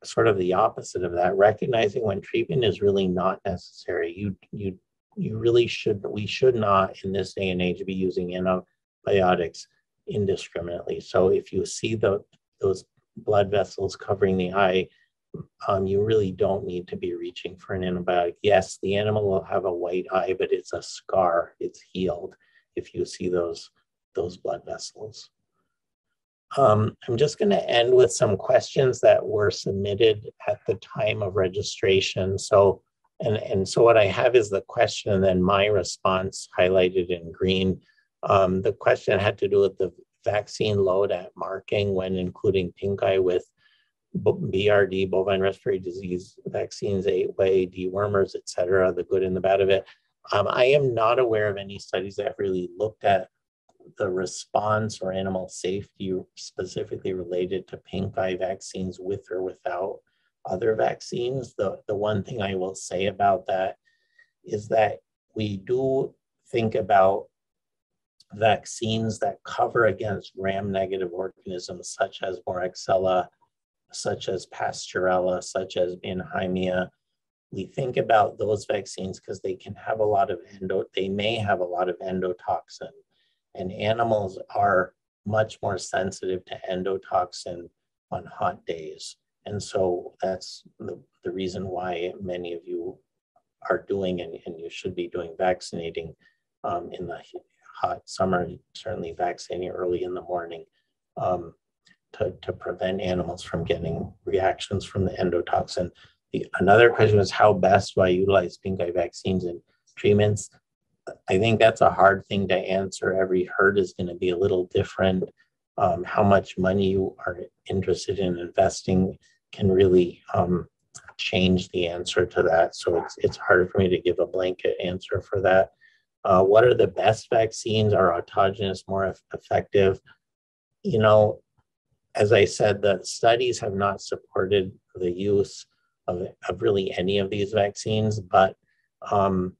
B: sort of the opposite of that, recognizing when treatment is really not necessary. We should not in this day and age be using antibiotics indiscriminately. So if you see those blood vessels covering the eye, you really don't need to be reaching for an antibiotic. Yes, the animal will have a white eye, but it's a scar, it's healed if you see those blood vessels. I'm just going to end with some questions that were submitted at the time of registration. So what I have is the question and then my response highlighted in green. The question had to do with the vaccine load at marking when including Pinkeye with BRD, bovine respiratory disease vaccines, 8-way, dewormers, et cetera, the good and the bad of it. I am not aware of any studies that have really looked at the response or animal safety specifically related to Pinkeye vaccines with or without other vaccines. The one thing I will say about that is that we do think about vaccines that cover against gram-negative organisms such as Moraxella, such as Pasteurella, such as Binheimia. We think about those vaccines because they can have a lot of they may have a lot of endotoxin, and animals are much more sensitive to endotoxin on hot days. And so that's the reason why many of you are doing, and you should be doing, vaccinating in the hot summer, certainly vaccinating early in the morning to prevent animals from getting reactions from the endotoxin. Another question was, how best do I utilize Pinkeye vaccines in treatments? I think that's a hard thing to answer. Every herd is going to be a little different. How much money you are interested in investing can really change the answer to that. So it's hard for me to give a blanket answer for that. What are the best vaccines? Are autogenous more effective? You know, as I said, the studies have not supported the use of really any of these vaccines, but I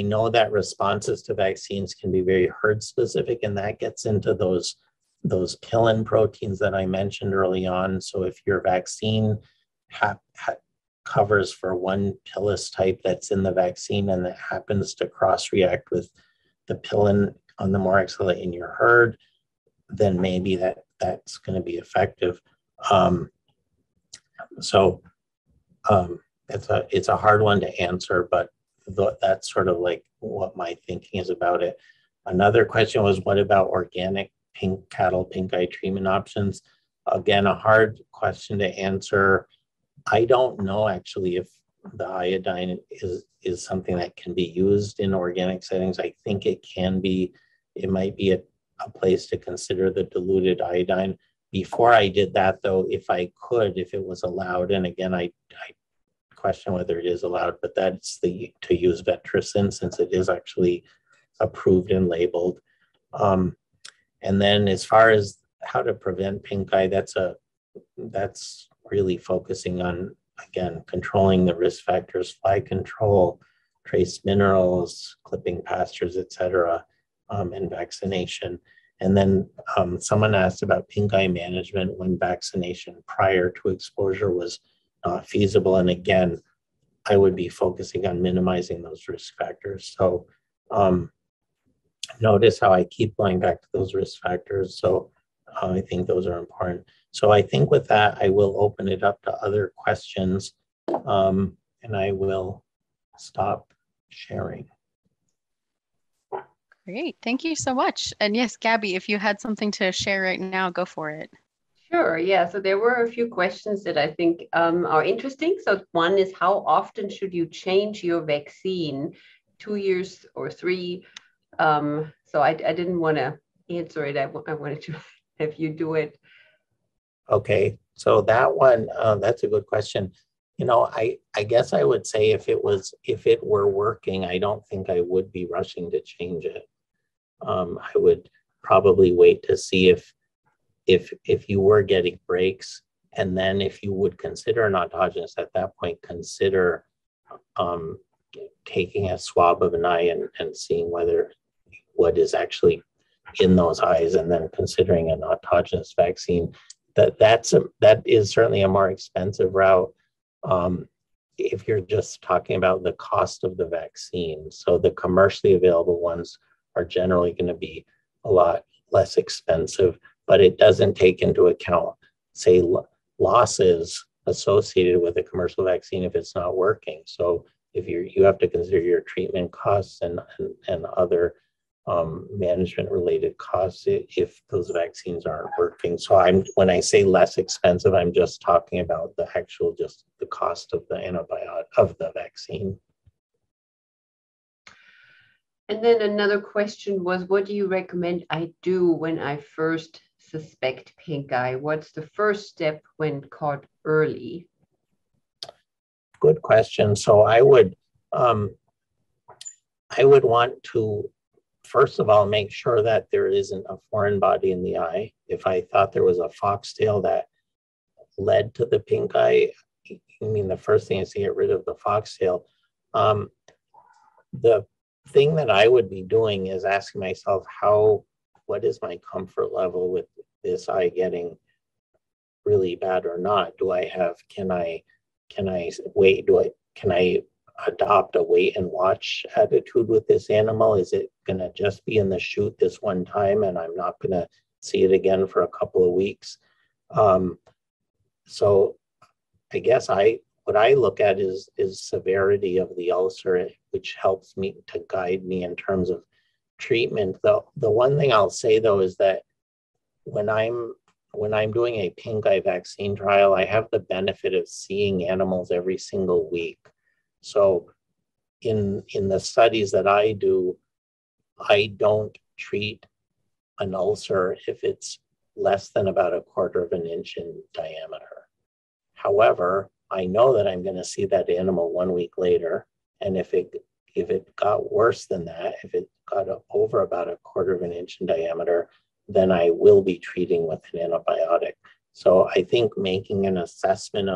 B: know that responses to vaccines can be very herd specific, and that gets into those pillin proteins that I mentioned early on. So if your vaccine covers for one pilus type that's in the vaccine and that happens to cross-react with the pillin on the Moraxella in your herd, then maybe that's going to be effective. It's a hard one to answer, but that's sort of like what my thinking is about it. Another question was, what about organic cattle Pinkeye treatment options? Again, a hard question to answer. I don't know actually if the iodine is something that can be used in organic settings. I think it can be. It might be a place to consider the diluted iodine. Before I did that, though, if it was allowed, and again, I question whether it is allowed, but that's to use Vetricin, since it is actually approved and labeled. And then as far as how to prevent Pinkeye, that's really focusing on, again, controlling the risk factors, fly control, trace minerals, clipping pastures, etc., and vaccination. And then someone asked about Pinkeye management when vaccination prior to exposure was not feasible. And again, I would be focusing on minimizing those risk factors. So notice how I keep going back to those risk factors. So I think those are important. So I think with that, I will open it up to other questions, and I will stop sharing.
C: Great, thank you so much. And yes, Gaby, if you had something to share right now, go for it.
D: Sure, yeah, so there were a few questions that I think are interesting. So one is, how often should you change your vaccine? 2 years or 3? So I didn't want to answer it. I wanted to have you do it.
B: Okay, so that one, that's a good question. You know, I guess I would say if it were working, I don't think I would be rushing to change it. I would probably wait to see if you were getting breaks, and then if you would consider an autogenous, at that point, consider taking a swab of an eye and seeing what is actually in those eyes, and then considering an autogenous vaccine. That is certainly a more expensive route if you're just talking about the cost of the vaccine. So the commercially available ones are generally going to be a lot less expensive, but it doesn't take into account, say, losses associated with a commercial vaccine if it's not working. So if you have to consider your treatment costs and other management related costs if those vaccines aren't working. So when I say less expensive, I'm just talking about the actual, just the cost of the antibiotic of the vaccine.
D: And then another question was, what do you recommend I do when I first suspect Pinkeye? What's the first step when caught early?
B: Good question. So I would want to, first of all, make sure that there isn't a foreign body in the eye. If I thought there was a foxtail that led to the pink eye, I mean, the first thing is to get rid of the foxtail. The thing that I would be doing is asking myself, what is my comfort level with this eye getting really bad or not? Can I wait? Can I adopt a wait and watch attitude with this animal? Is it going to just be in the chute this one time and I'm not going to see it again for a couple of weeks? So I guess what I look at is severity of the ulcer, which helps me to guide me in terms of treatment. The one thing I'll say though is that when I'm doing a pink eye vaccine trial, I have the benefit of seeing animals every single week. So in the studies that I do, I don't treat an ulcer if it's less than about 1/4 of an inch in diameter. However, I know that I'm going to see that animal 1 week later. And if it got worse than that, if it got over about 1/4 of an inch in diameter, then I will be treating with an antibiotic. So I think making an assessment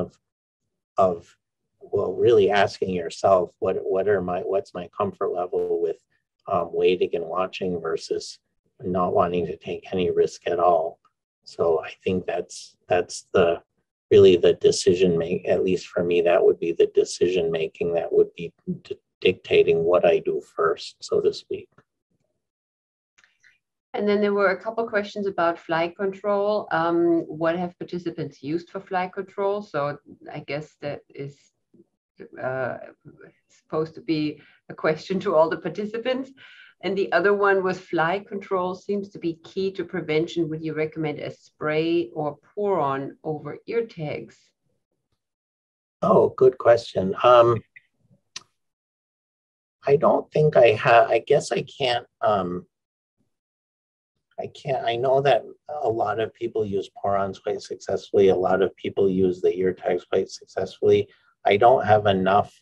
B: of really asking yourself, what's my comfort level with waiting and watching versus not wanting to take any risk at all. So I think that's really the decision making, at least for me, that would be the decision making that would be dictating what I do first, so to speak.
D: And then there were a couple questions about fly control. What have participants used for fly control? So I guess that is supposed to be a question to all the participants. And the other one was fly control seems to be key to prevention. Would you recommend a spray or pour on over ear tags?
B: Oh, good question. I don't think I have. I guess I can't. I know that a lot of people use pour-ons quite successfully. A lot of people use the ear tags quite successfully. I don't have enough.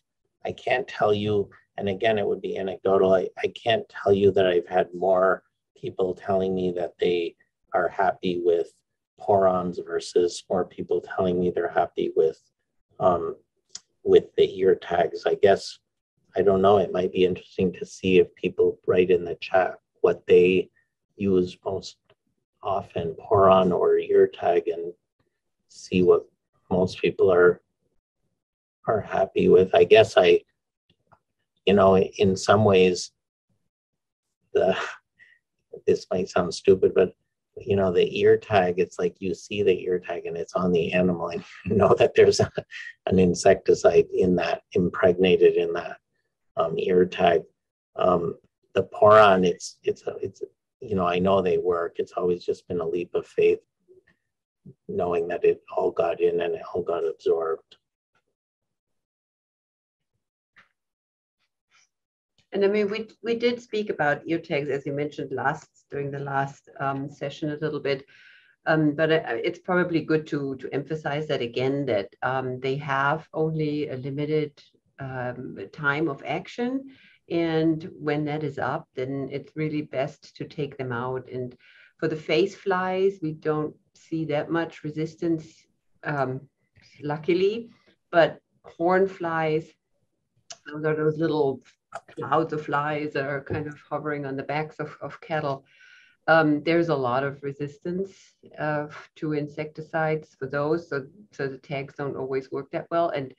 B: I can't tell you, and again, it would be anecdotal. I can't tell you that I've had more people telling me that they are happy with pour-ons versus more people telling me they're happy with the ear tags. I guess, I don't know, it might be interesting to see if people write in the chat what they use most often, pour-on or ear tag, and see what most people are happy with. I guess in some ways, this might sound stupid, but the ear tag, it's like you see the ear tag and it's on the animal and you know that there's an insecticide impregnated in that ear tag. The pour-on, it's I know they work. It's always just been a leap of faith, knowing that it all got in and it all got absorbed.
D: And I mean, we did speak about ear tags, as you mentioned during the last session a little bit, but it's probably good to emphasize that again, that they have only a limited time of action. And when that is up, then it's really best to take them out. And for the face flies, we don't see that much resistance, luckily, but horn flies, those are those little clouds of flies that are kind of hovering on the backs of cattle. There's a lot of resistance to insecticides for those, so the tags don't always work that well. And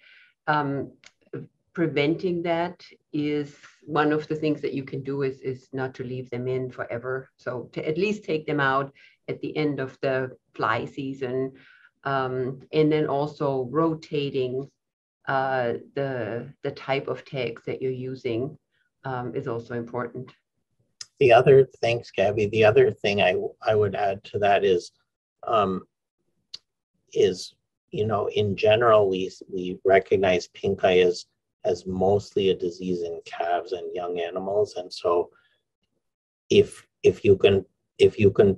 D: preventing that is one of the things that you can do is not to leave them in forever. So to at least take them out at the end of the fly season, and then also rotating the type of tags that you're using is also important.
B: Thanks, Gabby. The other thing I would add to that is in general, we recognize pink eye as mostly a disease in calves and young animals. And so if you can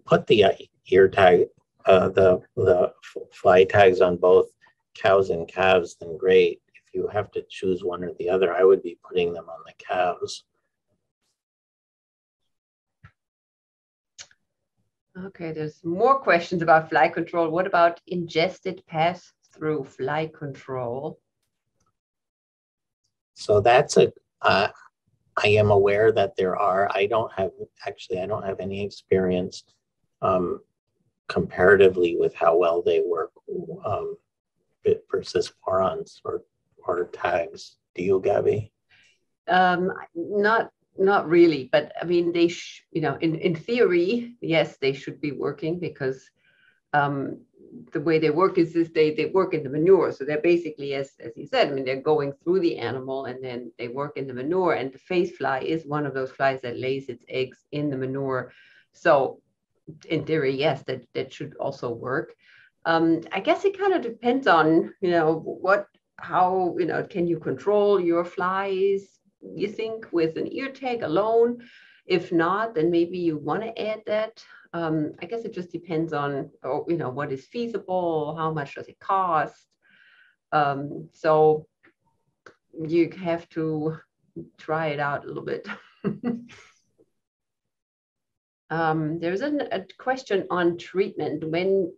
B: put the ear tag, the fly tags on both cows and calves, then great. If you have to choose one or the other, I would be putting them on the calves.
D: Okay, there's more questions about fly control. What about ingested pass-through fly control?
B: So that's I am aware that there are. I don't have any experience comparatively with how well they work versus porons or tags. Do you, Gaby?
D: Not really, but I mean, they in theory, yes, they should be working because the way they work is they work in the manure. So they're basically, as you said, I mean, they're going through the animal and then they work in the manure. And the phase fly is one of those flies that lays its eggs in the manure. So in theory, yes, that should also work. I guess it kind of depends on, how, can you control your flies, you think, with an ear tag alone? If not, then maybe you want to add that. I guess it just depends on, what is feasible, how much does it cost. So you have to try it out a little bit. There's a question on treatment. When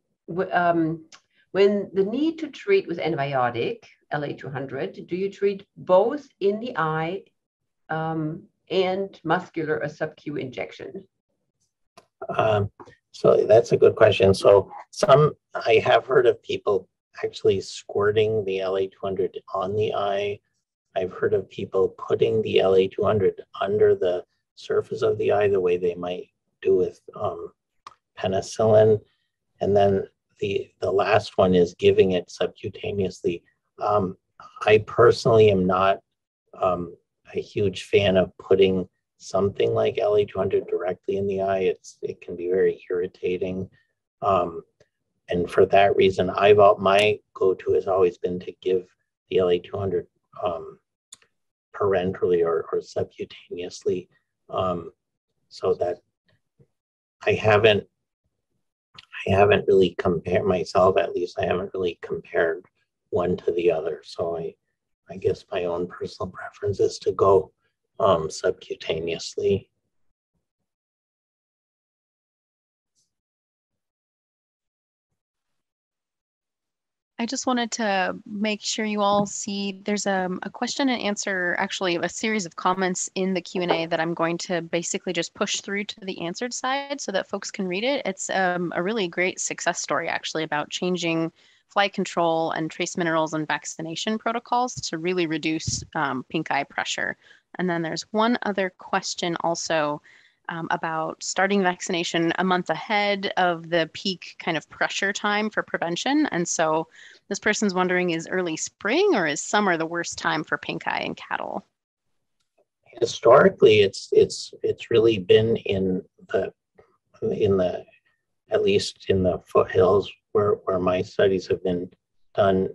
D: the need to treat with antibiotic, LA200, do you treat both in the eye and muscular or sub-Q injection?
B: So that's a good question. So I have heard of people actually squirting the LA200 on the eye. I've heard of people putting the LA200 under the surface of the eye the way they might do with penicillin. And then the last one is giving it subcutaneously. I personally am not a huge fan of putting something like LA200 directly in the eye. It can be very irritating. And for that reason, my go-to has always been to give the LA200 parenterally or subcutaneously, so that I haven't really compared myself, at least I haven't really compared one to the other. So I guess my own personal preference is to go subcutaneously.
C: I just wanted to make sure you all see there's a question and answer, actually a series of comments in the Q&A that I'm going to basically just push through to the answered side so that folks can read it. It's a really great success story actually about changing fly control and trace minerals and vaccination protocols to really reduce pink eye pressure. And then there's one other question also about starting vaccination a month ahead of the peak kind of pressure time for prevention. And so this person's wondering, is early spring or is summer the worst time for pink eye in cattle?
B: Historically, it's really been in the at least in the foothills where my studies have been done.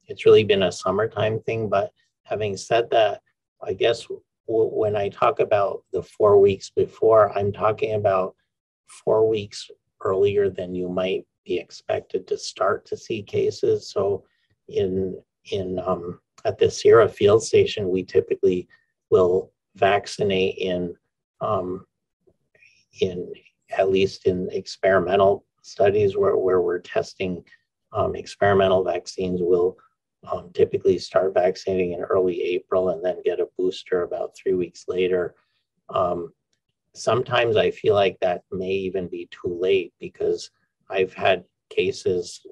B: It's really been a summertime thing. But having said that, I guess when I talk about the 4 weeks before, I'm talking about 4 weeks earlier than you might be expected to start to see cases. So at the Sierra Field Station, we typically will vaccinate in at least in experimental studies where we're testing experimental vaccines. We'll typically start vaccinating in early April and then get a booster about 3 weeks later. Sometimes I feel like that may even be too late because I've had cases,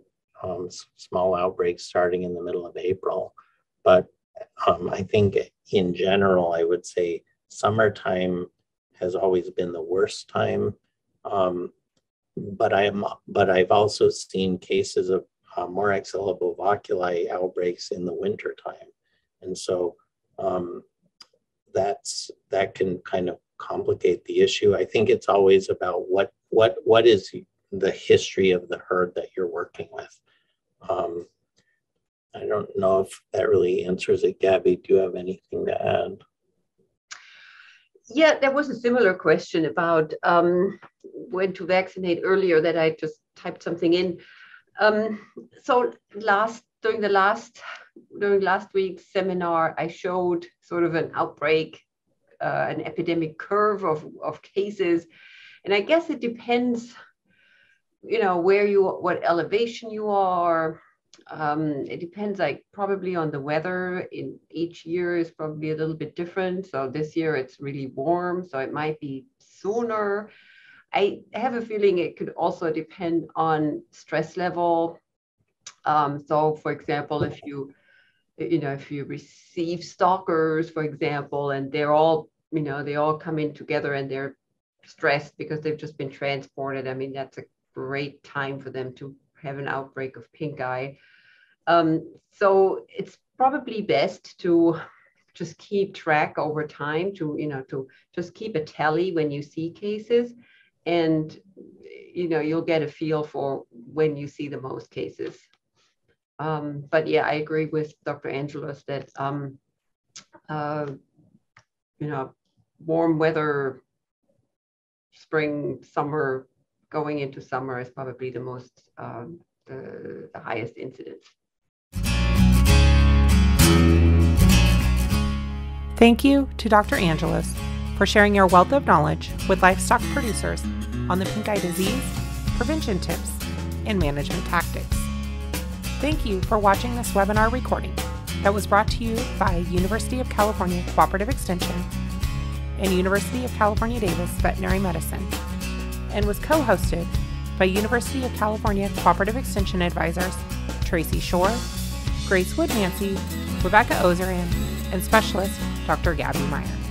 B: small outbreaks starting in the middle of April. But I think in general, I would say summertime has always been the worst time. But I've also seen cases of Moraxella bovaculi outbreaks in the winter time. And so that can kind of complicate the issue. I think it's always about what is the history of the herd that you're working with. I don't know if that really answers it. Gaby, do you have anything to add?
D: Yeah, there was a similar question about when to vaccinate earlier that I just typed something in. So during last week's seminar, I showed sort of an outbreak, an epidemic curve of cases. And I guess it depends, what elevation you are. It depends, like, probably on the weather. In each year is probably a little bit different. So this year it's really warm, so it might be sooner. I have a feeling it could also depend on stress level. So, for example, if you receive stalkers, for example, and they're all, they all come in together and they're stressed because they've just been transported. I mean, that's a great time for them to have an outbreak of pink eye. So it's probably best to just keep track over time, to just keep a tally when you see cases, and you'll get a feel for when you see the most cases. But yeah, I agree with Dr. Angelos that warm weather, spring, summer, going into summer is probably the most the highest incidence.
A: Thank you to Dr. Angelos for sharing your wealth of knowledge with livestock producers on the pink eye disease, prevention tips, and management tactics. Thank you for watching this webinar recording that was brought to you by University of California Cooperative Extension and University of California Davis Veterinary Medicine, and was co-hosted by University of California Cooperative Extension advisors Tracy Schohr, Grace Woodmansee, Rebecca Ozeran, and specialist Dr. Gaby Maier.